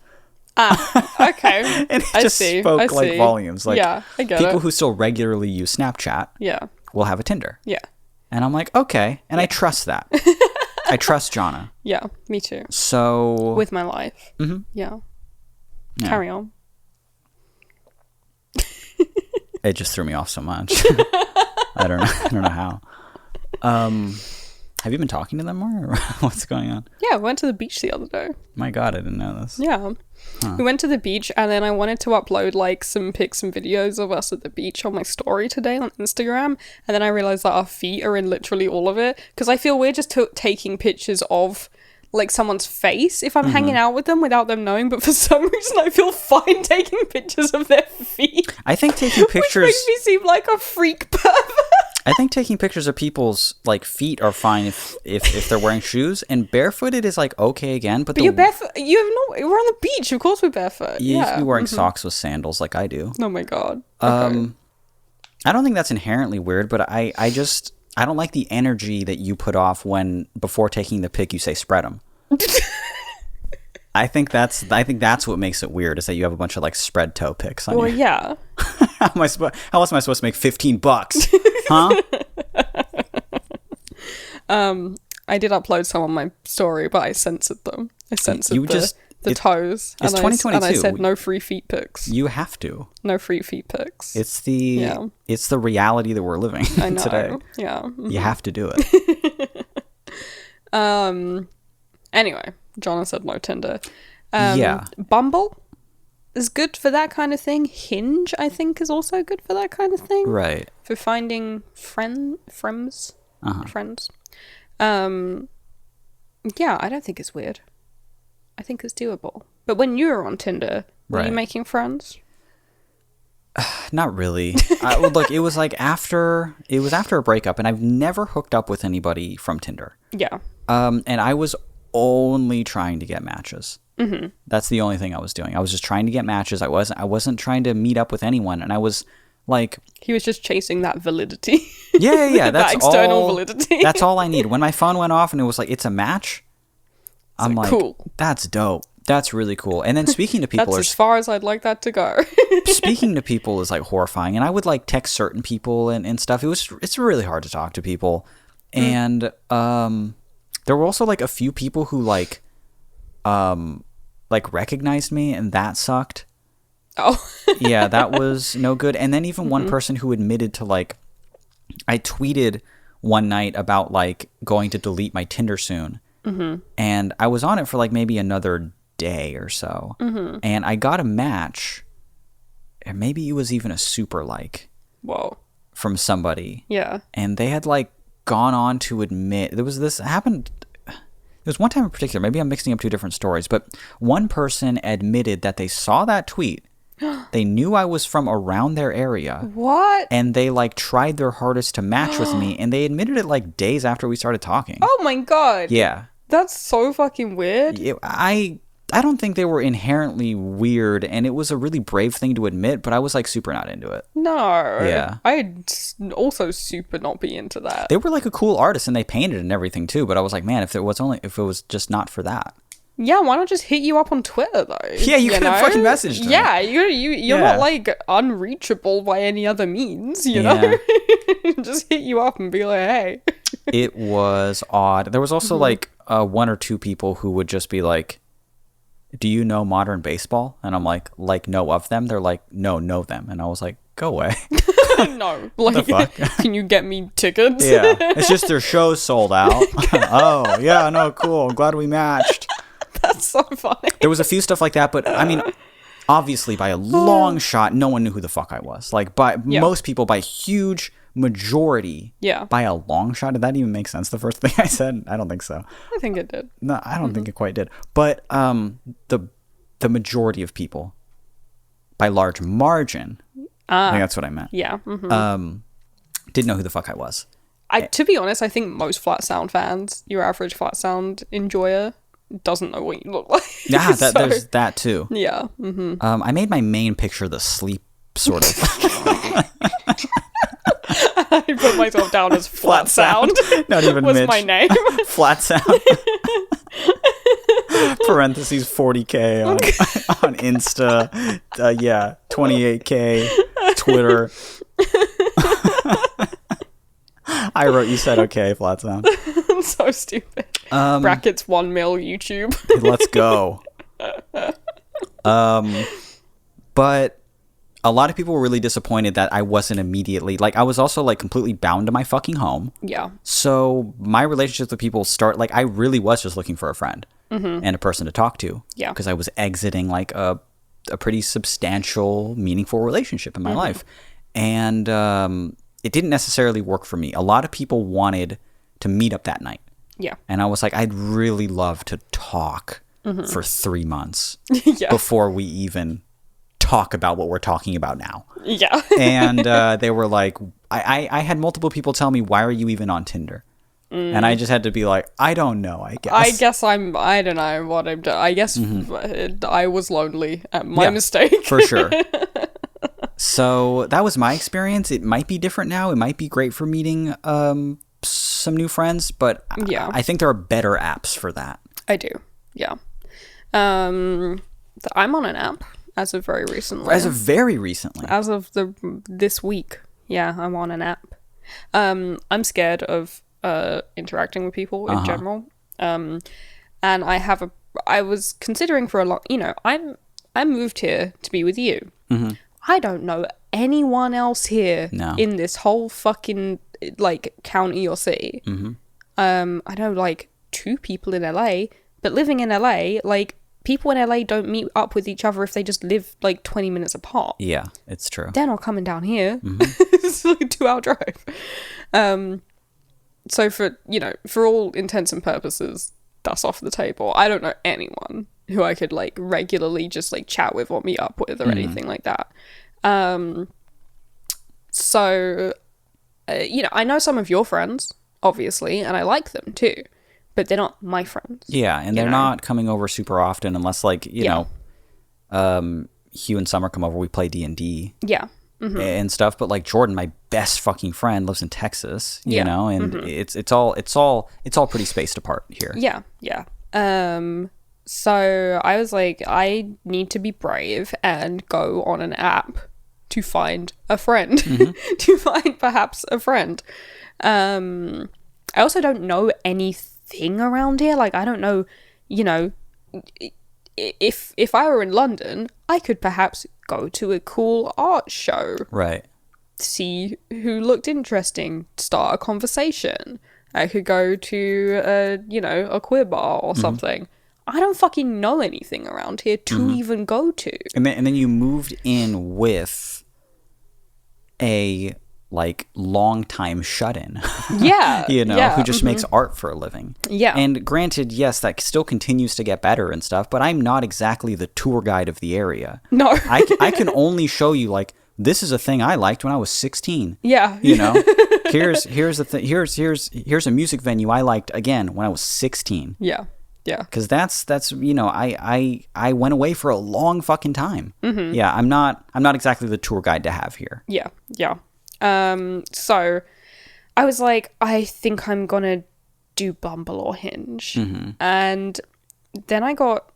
Okay. And it just spoke like volumes. Like, yeah, I get people it. who still regularly use Snapchat will have a Tinder. Yeah. And I'm like, okay. And I trust that. I trust Jonna. Yeah, me too. So. With my life. Mm-hmm. Yeah. Carry on. It just threw me off so much. I don't know how. Have you been talking to them more? Or what's going on? Yeah, I went to the beach the other day. My God, I didn't know this. Yeah. We went to the beach, and then I wanted to upload like some pics and videos of us at the beach on my story today on Instagram, and then I realized that our feet are in literally all of it, because I feel we're just taking pictures of like someone's face if I'm hanging out with them without them knowing, but for some reason I feel fine taking pictures of their feet. I think taking pictures which makes me seem like a freak pervert. I think taking pictures of people's like feet are fine if they're wearing shoes, and barefooted is like okay again. But you're barefoot. We're on the beach. Of course we're barefoot. You should be wearing socks with sandals like I do. Oh my God. Okay. I don't think that's inherently weird, but I don't like the energy that you put off when before taking the pic you say spread them. I think that's what makes it weird, is that you have a bunch of like spread toe pics on yeah. How else am I supposed to make $15? Huh? I did upload some on my story, but I censored them. I censored the toes. It's 2022. And I said no free feet pics. You have to. No free feet pics. It's the reality that we're living today. Yeah. Mm-hmm. You have to do it. Anyway, Jonna said no Tinder. Yeah. Bumble is good for that kind of thing. Hinge, I think, is also good for that kind of thing. Right. For finding friends. Yeah, I don't think it's weird. I think it's doable. But when you were on Tinder, were you making friends? Not really. Look, it was after a breakup, and I've never hooked up with anybody from Tinder. Yeah. And I was only trying to get matches. Mm-hmm. That's the only thing I was doing. I was just trying to get matches. I wasn't trying to meet up with anyone, and I was like, he was just chasing that validity. Yeah. That's that external validity. That's all I need. When my phone went off and it was like, it's a match, I'm like, cool. That's dope. That's really cool. And then speaking to people, that's as far as I'd like that to go. Speaking to people is like horrifying, and I would like text certain people and stuff. It's really hard to talk to people, and there were also like a few people who like recognized me, and that sucked. Oh. Yeah, that was no good. And then even one person who admitted to like, I tweeted one night about like going to delete my Tinder soon. Mm-hmm. And I was on it for like maybe another day or so. Mm-hmm. And I got a match, and maybe it was even a super like. Whoa. From somebody. Yeah. And they had like gone on to admit there was this happened. There was one time in particular. Maybe I'm mixing up two different stories, but one person admitted that they saw that tweet. They knew I was from around their area. What? And they like tried their hardest to match with me, and they admitted it like days after we started talking. Oh my god. Yeah. That's so fucking weird. I don't think they were inherently weird, and it was a really brave thing to admit, but I was like super not into it. No. Yeah. I'd also super not be into that. They were like a cool artist, and they painted and everything too, but I was like, man, if it was just not for that. Yeah, why not just hit you up on Twitter though? Yeah, you could have fucking messaged me. Yeah, you're not like unreachable by any other means, you know? Just hit you up and be like, hey. It was odd. There was also like one or two people who would just be like, do you know modern baseball? And I'm like know of them? They're like, no, know them. And I was like, go away. No. Like, can you get me tickets? Yeah. It's just their show's sold out. Oh, yeah, no, cool. I'm glad we matched. That's so funny. There was a few stuff like that, but I mean, obviously by a long shot, no one knew who the fuck I was. Like most people, by a huge majority, by a long shot. Did that even make sense, the first thing I said? I don't think so. I think it did. No, I don't think it quite did. But the majority of people, by large margin, I think that's what I meant. Yeah. Didn't know who the fuck I was. To be honest, I think most Flat Sound fans, your average Flat Sound enjoyer, doesn't know what you look like. Yeah, there's that too. Yeah. I made my main picture the sleep sort of. I put myself down as Flat Sound. Not even was Mitch. My name. Flat Sound. Parentheses 40K on Insta. 28K Twitter. I wrote, you said okay, Flat Sound. So stupid. Brackets 1 mil YouTube. Let's go. But a lot of people were really disappointed that I wasn't immediately, like, I was also like completely bound to my fucking home. Yeah. So my relationships with people like, I really was just looking for a friend and a person to talk to. Yeah. Because I was exiting like a pretty substantial, meaningful relationship in my life. And it didn't necessarily work for me. A lot of people wanted to meet up that night. Yeah. And I was like, I'd really love to talk for 3 months Yeah. before we even talk about what we're talking about now. Yeah. And they were like, I had multiple people tell me, why are you even on Tinder? And I just had to be like, I don't know, I guess. I don't know what I'm doing. I guess I was lonely. My mistake. For sure. So that was my experience. It might be different now. It might be great for meeting some new friends, but I think there are better apps for that. I do. Yeah. I'm on an app as of very recently. As of very recently. As of this week. Yeah, I'm on an app. I'm scared of interacting with people in general. And I was considering for a lot, I moved here to be with you. I don't know anyone else here in this whole fucking like county or city. I know like 2 people in LA, but living in LA, like people in LA don't meet up with each other if they just live like 20 minutes apart. Yeah, it's true. They're not coming down here. It's like a 2-hour drive. So for all intents and purposes, that's off the table. I don't know anyone who I could like regularly just like chat with or meet up with or anything like that. So I know some of your friends, obviously, and I like them too, but they're not my friends. Yeah, and they're not coming over super often unless like, you know, Hugh and Summer come over, we play D&D. Yeah. And stuff, but like Jordan, my best fucking friend, lives in Texas, you know, and it's all pretty spaced apart here. Yeah. So I was like, I need to be brave and go on an app to find a friend, to find perhaps a friend. I also don't know anything around here. Like, I don't know, if I were in London, I could perhaps go to a cool art show. Right. See who looked interesting, start a conversation. I could go to a queer bar or something. I don't fucking know anything around here to even go to. And then you moved in with a like long time shut-in. Yeah. You know, yeah, who just makes art for a living. Yeah. And granted, yes, that still continues to get better and stuff, but I'm not exactly the tour guide of the area. No. I can only show you, like, this is a thing I liked when I was 16. Yeah. You know, here's the thing. Here's a music venue I liked again when I was 16. Yeah. Yeah. Because that's you know, I went away for a long fucking time. Mm-hmm. Yeah, I'm not exactly the tour guide to have here. Yeah. Yeah. So I was like, I think I'm gonna do Bumble or Hinge. Mm-hmm. And then I got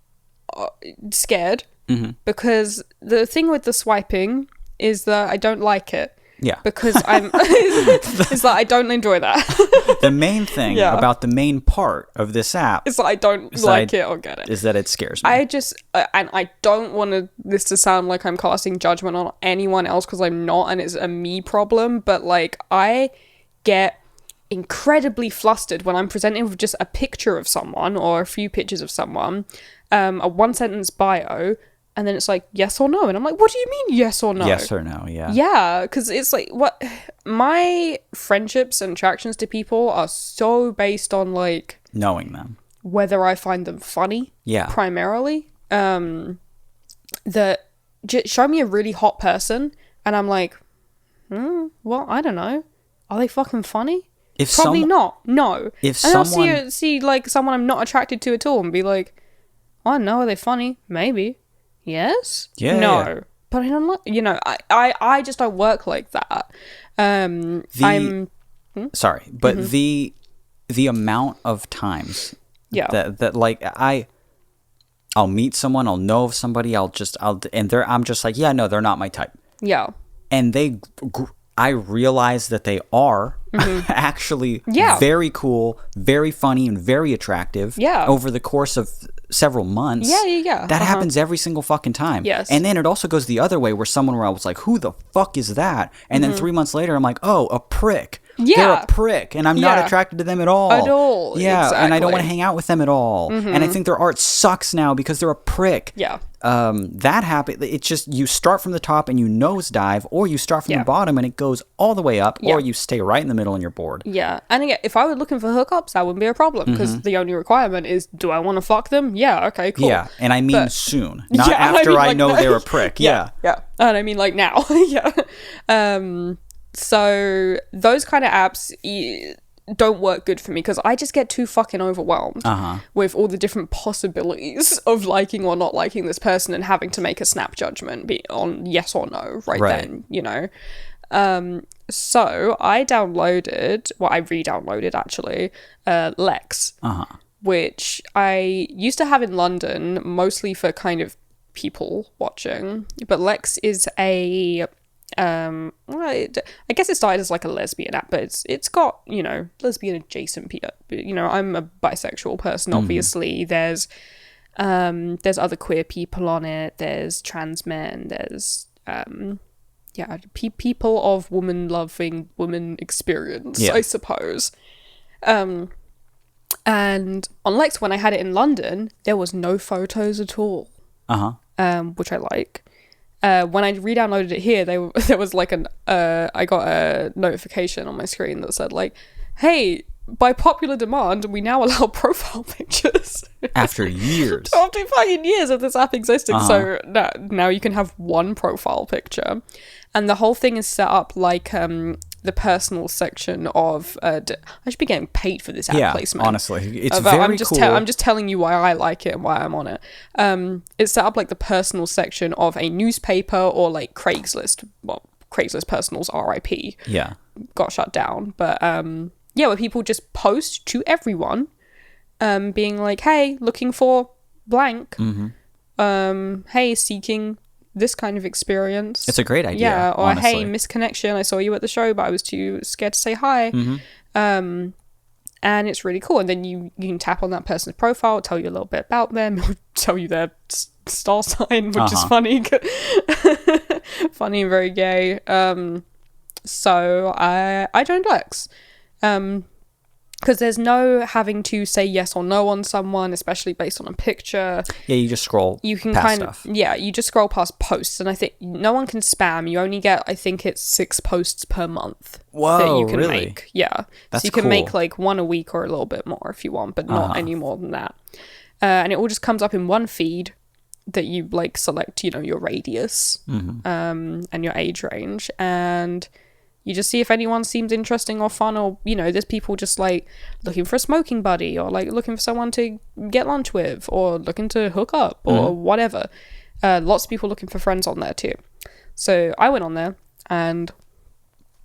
scared Mm-hmm. because the thing with the swiping is that I don't like it. Yeah. Because it's like I don't enjoy that. The main thing Yeah. about the main part of this app It's like I don't like it or get it. is that it scares me. I just, and I don't want this to sound like I'm casting judgment on anyone else because I'm not, and it's a me problem, but like I get incredibly flustered when I'm presented with just a picture of someone or a few pictures of someone, a one sentence bio, and then it's like yes or no, and I'm like, what do you mean yes or no? Yes or no, yeah. Yeah, because it's like what my friendships and attractions to people are so based on like Knowing them. whether I find them funny, Yeah. primarily. That show me a really hot person, and I'm like, well, I don't know. Are they fucking funny? If Probably some- not. No. if and someone- I'll see like someone I'm not attracted to at all, and be like, I don't know. Are they funny? Maybe. Yes. Yeah, No. yeah. But I don't like. You know, I just don't work like that. Sorry, but Mm-hmm. the amount of times Yeah. that like I'll meet someone, I'll know of somebody, I'm just like, yeah, no, they're not my type. Yeah. And I realize that they are actually Mm-hmm. Yeah. very cool, very funny, and very attractive. Yeah. Over the course of several months. Yeah. That happens every single fucking time. Yes. And then it also goes the other way, where I was like, who the fuck is that? And then 3 months later, I'm like, oh, a prick. Mm-hmm. Yeah. They're a prick, and I'm not Yeah. attracted to them at all. At all, Yeah, and I don't exactly. want to hang out with them at all. And I think their art sucks now because they're a prick. Yeah. That happened. It's just you start from the top and you nosedive, or you start from Yeah. the bottom and it goes all the way up, Yeah. or you stay right in the middle and you're bored. Yeah, and again, if I were looking for hookups, that wouldn't be a problem because the only requirement is, do I want to fuck them? Yeah, okay, cool. Yeah, and I mean But- soon, not Yeah, after I know like, they're a prick. Yeah. yeah, and I mean like now. Yeah. So those kind of apps don't work good for me because I just get too fucking overwhelmed with all the different possibilities of liking or not liking this person and having to make a snap judgment on yes or no right then, you know. So I re-downloaded actually, Lex, which I used to have in London mostly for kind of people watching, but Lex is I guess it started as like a lesbian app, but it's got, you know, lesbian adjacent, you know, I'm a bisexual person, obviously. There's other queer people on it, there's trans men, there's people of woman-loving woman experience, I suppose. And on Lex, when I had it in London, there was no photos at all, which I like. When I re-downloaded it here, there was like I got a notification on my screen that said like, hey, by popular demand, we now allow profile pictures. After years. After fucking years of this app existing. So now you can have one profile picture. And the whole thing is set up like the personal section of... I should be getting paid for this ad placement. Honestly. It's But very I'm just cool. I'm just telling you why I like it and why I'm on it. It's set up like the personal section of a newspaper or like Craigslist. Well, Craigslist personals RIP. Yeah. Got shut down. But where people just post to everyone, being like, hey, looking for blank. Hey, seeking this kind of experience. It's a great idea. Yeah, or honestly. hey, misconnection, I saw you at the show, but I was too scared to say hi. And it's really cool. And then you can tap on that person's profile, tell you a little bit about them, it'll tell you their star sign, which is funny. Funny and very gay. So I joined Lex. Because there's no having to say yes or no on someone, especially based on a picture. Yeah, you just scroll You can past kind of, stuff. yeah, you just scroll past posts. And I think no one can spam. You only get, I think it's 6 posts per month that Whoa, you can really? make. Yeah. That's so you can cool. make like 1 a week or a little bit more if you want, but not any more than that. And it all just comes up in one feed that you like select, you know, your radius and your age range. And you just see if anyone seems interesting or fun, or, you know, there's people just like looking for a smoking buddy, or like looking for someone to get lunch with, or looking to hook up, or whatever. Lots of people looking for friends on there too. So I went on there, and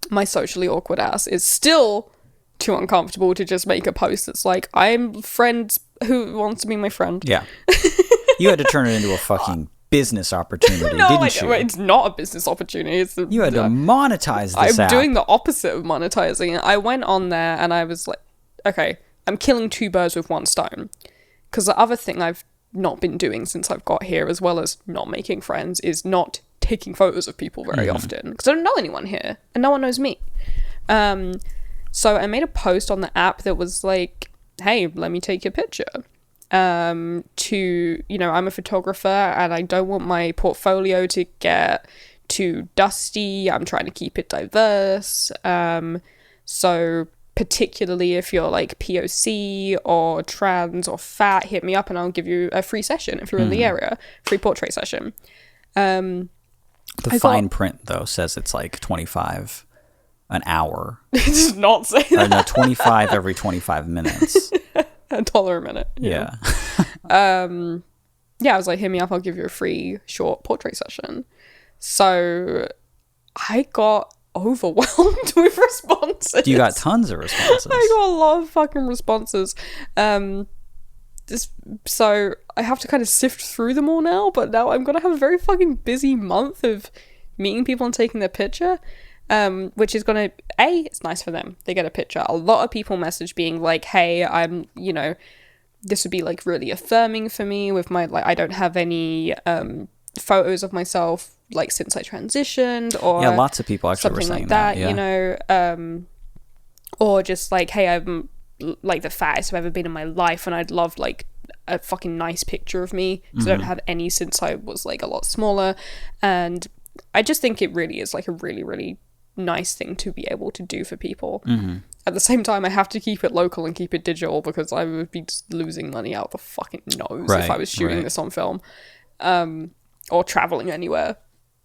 my socially awkward ass is still too uncomfortable to just make a post that's like, I'm friends who wants to be my friend. Yeah. You had to turn it into a fucking business opportunity, No, didn't you? it's not a business opportunity. You had to monetize this I'm app. doing the opposite of monetizing it. I went on there and I was like, okay, I'm killing 2 birds with 1 stone. Because the other thing I've not been doing since I've got here, as well as not making friends, is not taking photos of people very often. Because I don't know anyone here, and no one knows me. So I made a post on the app that was like, hey, let me take your picture. To, you know, I'm a photographer and I don't want my portfolio to get too dusty. I'm trying to keep it diverse. So particularly if you're like POC or trans or fat, hit me up and I'll give you a free session if you're in the area, free portrait session. The fine print though says it's like 25 an hour. It does not say Or that. no, 25 every 25 minutes. $1 a minute. Yeah. Yeah, I was like, hit me up, I'll give you a free short portrait session. So I got overwhelmed with responses. You got tons of responses. I got a lot of fucking responses. So I have to kind of sift through them all now, but now I'm gonna have a very fucking busy month of meeting people and taking their picture. Which is gonna, it's nice for them. They get a picture. A lot of people message being like, hey, I'm, you know, this would be like really affirming for me with my, like, I don't have any photos of myself like since I transitioned, or yeah, lots of people actually were something saying like that, yeah. you know, or just like, hey, I'm like the fattest I've ever been in my life and I'd love like a fucking nice picture of me, because I don't have any since I was like a lot smaller. And I just think it really is like a really, really nice thing to be able to do for people. At the same time, I have to keep it local and keep it digital, because I would be just losing money out the fucking nose if I was shooting this on film, or traveling anywhere.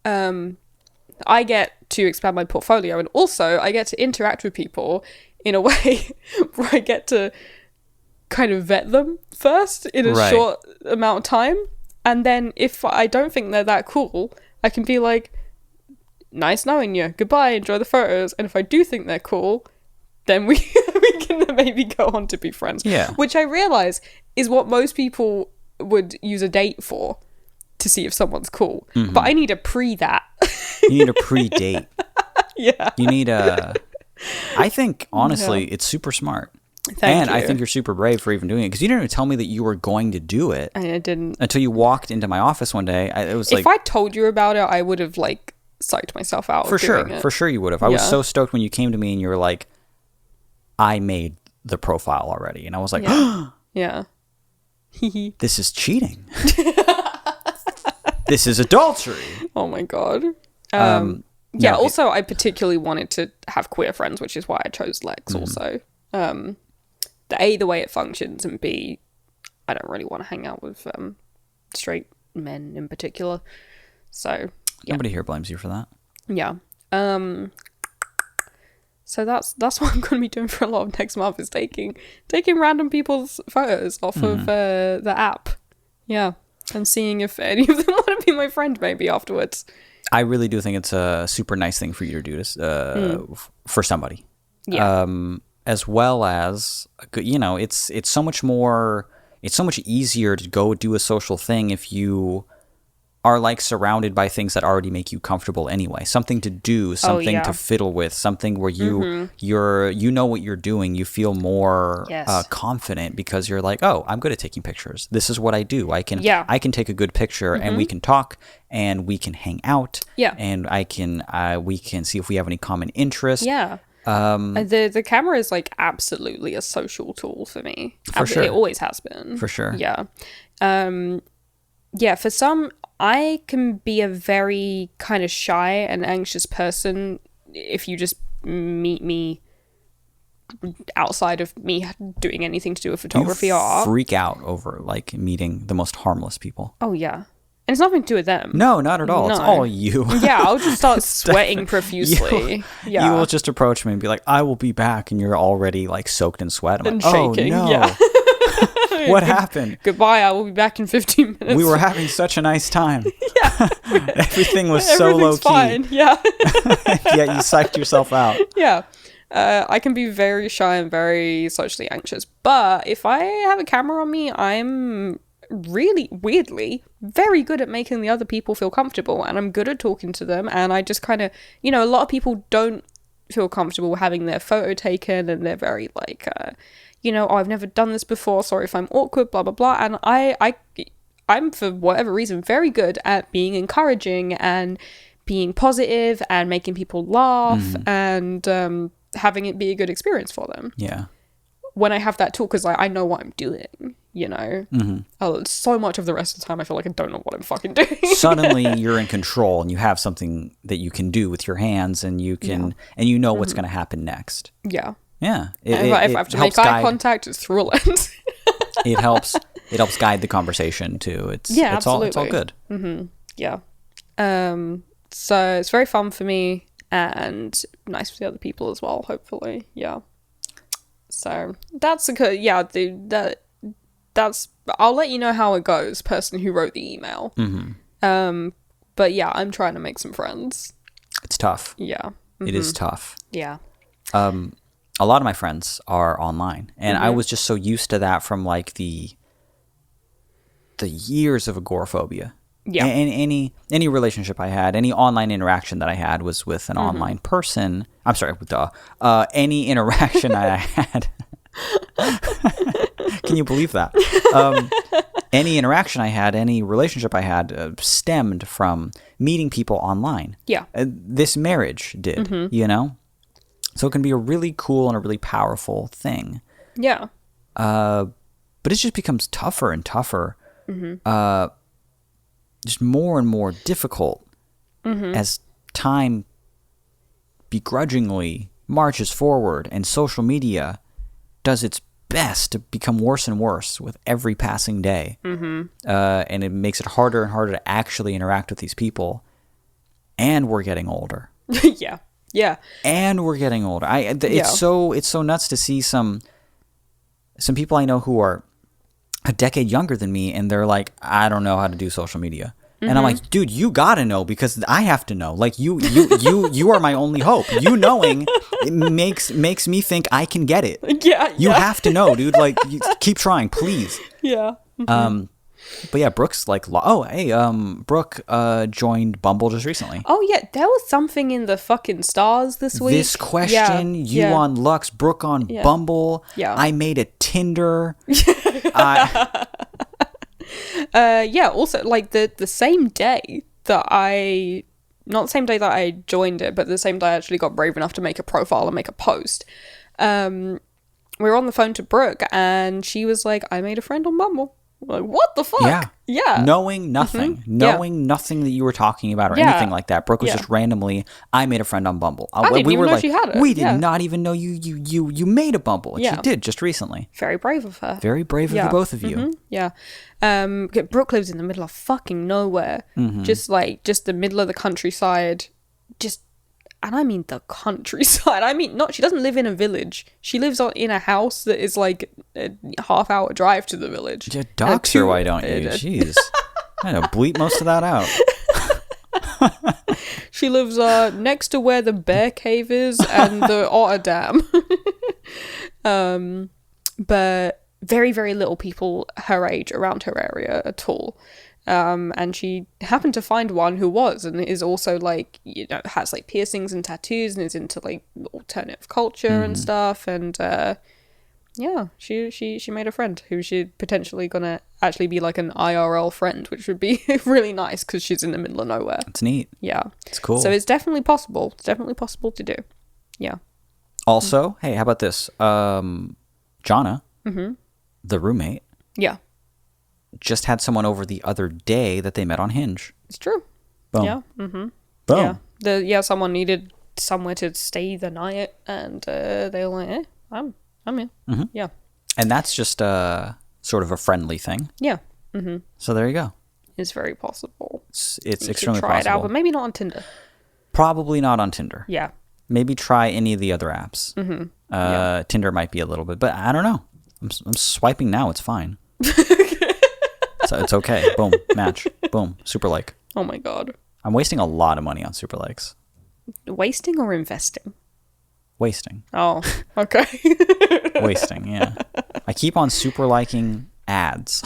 I get to expand my portfolio, and also I get to interact with people in a way where I get to kind of vet them first in a short amount of time, and then if I don't think they're that cool, I can be like, nice knowing you, goodbye, enjoy the photos. And if I do think they're cool, then we can maybe go on to be friends. Yeah. Which I realize is what most people would use a date for, to see if someone's cool. But I need a that. You need a pre-date. Yeah. You need a... I think, honestly, it's super smart. Thank I you. think you're super brave for even doing it, because you didn't even tell me that you were going to do it I didn't. until you walked into my office one day. It was like... If I told you about it, I would have like psyched myself out. For sure. It. For sure you would have. I was Yeah. so stoked when you came to me and you were like, I made the profile already. And I was like, Yeah. this is cheating. This is adultery. Oh my god. No, Also, I particularly wanted to have queer friends, which is why I chose Lex. Also, the way it functions, and B, I don't really want to hang out with straight men in particular. So yeah. Nobody here blames you for that. Yeah. So that's what I'm going to be doing for a lot of next month, is taking random people's photos off of the app. Yeah. And seeing if any of them want to be my friend maybe afterwards. I really do think it's a super nice thing for you to do this for somebody. Yeah. As well as, you know, it's so much more, it's so much easier to go do a social thing if you are like surrounded by things that already make you comfortable anyway. Something to do, something to fiddle with, something where you know what you're doing. You feel more confident because you're like, oh, I'm good at taking pictures. This is what I do. I can take a good picture and we can talk and we can hang out. Yeah. And we can see if we have any common interests. Yeah. The camera is like absolutely a social tool for me. For sure. It always has been. For sure. Yeah. Yeah, for some, I can be a very kind of shy and anxious person if you just meet me outside of me doing anything to do with photography or art. Freak out over like meeting the most harmless people. Oh, yeah. And it's nothing to do with them. No, not at all. No. It's all you. Yeah, I'll just start sweating profusely. You will just approach me and be like, I will be back. And you're already like soaked in sweat. I'm And like, shaking. Oh, no. Yeah. What happened? Goodbye, I will be back in 15 minutes. We were having such a nice time. Yeah. Everything was so low key. Fine. Yeah. Yeah, you psyched yourself out. Yeah. I can be very shy and very socially anxious. But if I have a camera on me, I'm really, weirdly, very good at making the other people feel comfortable. And I'm good at talking to them. And I just kind of, you know, a lot of people don't feel comfortable having their photo taken. And they're very like, you know, oh, I've never done this before. Sorry if I'm awkward, blah, blah, blah. And I'm, for whatever reason, very good at being encouraging and being positive and making people laugh and having it be a good experience for them. Yeah. When I have that tool, because I know what I'm doing, you know. So much of the rest of the time, I feel like I don't know what I'm fucking doing. Suddenly, you're in control and you have something that you can do with your hands, and you can, and you know what's going to happen next. Yeah. Yeah. If I have to make eye contact, it's through a lens. It helps guide the conversation too. It's absolutely. It's all good. Yeah. So it's very fun for me and nice for the other people as well, hopefully. Yeah. So that's a good, yeah, that's, I'll let you know how it goes, person who wrote the email. But yeah, I'm trying to make some friends. It's tough. Yeah. It is tough. Yeah. A lot of my friends are online, and I was just so used to that from like the years of agoraphobia. Yeah. And any relationship I had, any online interaction that I had was with an online person. I'm sorry, any interaction I had. Can you believe that? Any interaction I had, any relationship I had stemmed from meeting people online. Yeah. This marriage did, you know? So it can be a really cool and a really powerful thing. Yeah. But it just becomes tougher and tougher. Just more and more difficult as time begrudgingly marches forward and social media does its best to become worse and worse with every passing day. And it makes it harder and harder to actually interact with these people. And we're getting older. Yeah. Yeah. And we're getting older. It's so nuts to see some people I know who are a decade younger than me, and they're like, I don't know how to do social media. And I'm like, dude, you gotta know, because I have to know. Like you are my only hope. You knowing it makes me think I can get it. Yeah. You have to know, dude. Like, keep trying, please. Yeah. But yeah, Brooke's like, Brooke joined Bumble just recently. Oh yeah, there was something in the fucking stars this week. This question, you on Lux, Brooke on Bumble. Yeah. I made a Tinder. Also, like the same day that not the same day that I joined it, but the same day I actually got brave enough to make a profile and make a post. We were on the phone to Brooke, and she was like, I made a friend on Bumble. Like, what the fuck? Yeah. Knowing nothing. Knowing nothing that you were talking about or anything like that. Brooke was just randomly, I made a friend on Bumble. I didn't even know she had it. We did not even know you made a Bumble. And she did just recently. Very brave of her. Very brave of the both of you. Yeah. Brooke lives in the middle of fucking nowhere. Just the middle of the countryside. And I mean the countryside. I mean, she doesn't live in a village. She lives in a house that is like a half-hour drive to the village. Yeah, dox her, why don't you? Jeez. I know, bleep most of that out. She lives next to where the bear cave is and the otter dam. But very, very little people her age around her area at all. And she happened to find one who was, and is also like, you know, has like piercings and tattoos and is into like alternative culture and stuff. And she made a friend who she's potentially gonna actually be like an IRL friend, which would be really nice because she's in the middle of nowhere. It's neat. Yeah, it's cool. So it's definitely possible. It's definitely possible to do. Yeah. Also, hey, how about this? Jonna, the roommate, Yeah, just had someone over the other day that they met on Hinge. it's true. Boom. Yeah. Boom. Yeah. Someone needed somewhere to stay the night, and they were like, I'm here. Yeah. And that's just sort of a friendly thing. Yeah. So there you go. It's very possible. It's You should extremely try it out, possible. but maybe not on Tinder. Probably not on Tinder. Yeah. Maybe try any of the other apps. Tinder might be a little bit, but I don't know. I'm swiping now. It's fine. So it's okay. Boom. Match. Boom. Super like. Oh my god. I'm wasting a lot of money on super likes. Wasting or investing? Wasting. Oh, okay. Wasting, yeah. I keep on super liking ads.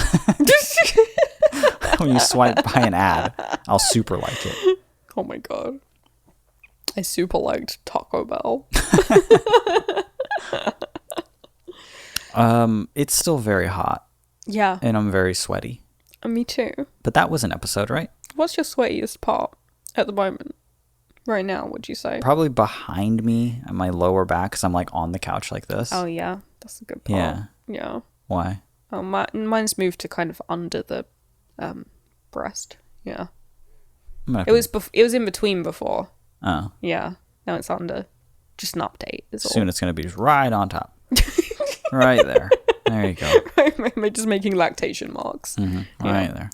When you swipe by an ad, I'll super like it. Oh my god. I super liked Taco Bell. It's still very hot Yeah. and I'm very sweaty. Me too. But that was an episode, right? What's your sweatiest part at the moment? Right now, would you say? Probably behind me on my lower back because I'm like on the couch like this. Oh yeah, that's a good part. Yeah. Yeah. Why? Oh, mine's moved to kind of under the breast. Yeah. I'm gonna- It was in between before. Oh. Yeah. Now it's under. Just an update. Is all. Soon it's going to be just right on top. Right there. There you go. Am I just making lactation marks? Right there.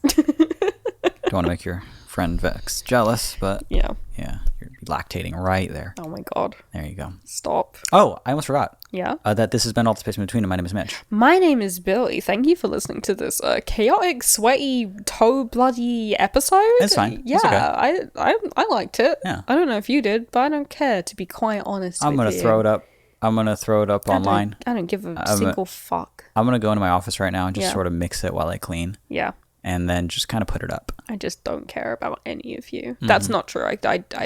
Don't want to make your friend Vex jealous, but Yeah. yeah, you're lactating right there. Oh my god. There you go. Stop. Oh, I almost forgot Yeah. that this has been All the Space in Between, and my name is Mitch. My name is Billy. Thank you for listening to this chaotic, sweaty, toe bloody episode. It's fine. Yeah, It's okay. I liked it. Yeah. I don't know if you did, but I don't care. To be quite honest, I'm with gonna you. throw it up. I'm gonna throw it up online. I don't give a single fuck. I'm gonna go into my office right now and just Yeah. sort of mix it while I clean, Yeah. and then just kind of put it up. I just don't care about any of you. Mm-hmm. That's not true. I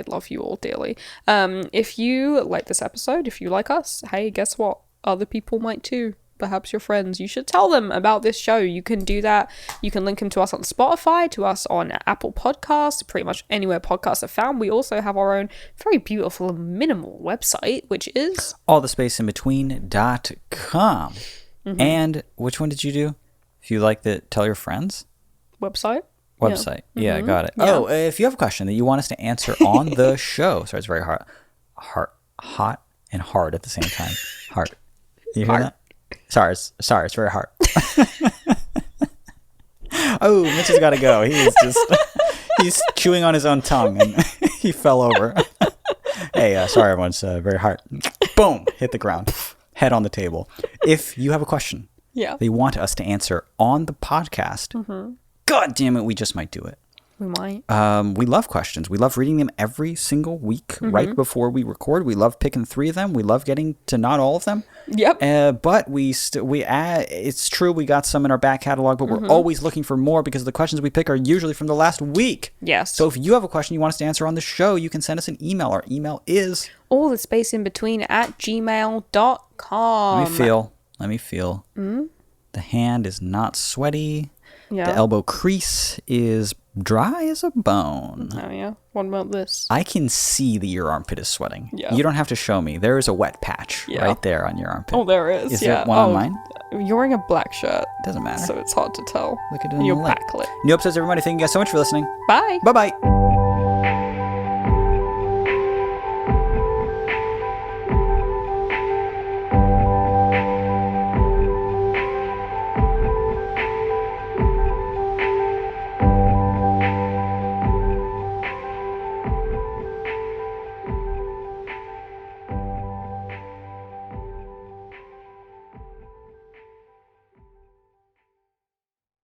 love you all dearly. If you like this episode, if you like us, hey, guess what? Other people might too. Perhaps your friends. You should tell them about this show. You can do that. You can link them to us on Spotify, to us on Apple Podcasts, pretty much anywhere podcasts are found. We also have our own very beautiful and minimal website, which is allthespaceinbetween.com. And which one did you do? If you like the tell your friends website. website. Yeah, got it. Yeah. Oh, if you have a question that you want us to answer on the show. Sorry, it's very hot and hard at the same time. Hard. You hear that? Sorry, it's very hard. Oh, Mitch has got to go. He's chewing on his own tongue and he fell over. Hey, sorry, everyone's very hard. Boom, hit the ground, head on the table. If you have a question Yeah. they want us to answer on the podcast, God damn it, we just might do it. We might. We love questions. We love reading them every single week right before we record. We love picking 3 of them. We love getting to not all of them. Yep. But it's true we got some in our back catalog, but we're always looking for more because the questions we pick are usually from the last week. Yes. So if you have a question you want us to answer on the show, you can send us an email. Our email is all the space in between at gmail.com. Let me feel. The hand is not sweaty. Yeah. The elbow crease is dry as a bone. Oh, yeah. What about this? I can see that your armpit is sweating. Yeah. You don't have to show me. There is a wet patch right there on your armpit. Oh, there is. Is yeah. there one on mine? You're wearing a black shirt, Doesn't matter. so it's hard to tell. Look at it And in you're the light. backlit. New episodes, everybody. Thank you guys so much for listening. Bye. Bye-bye.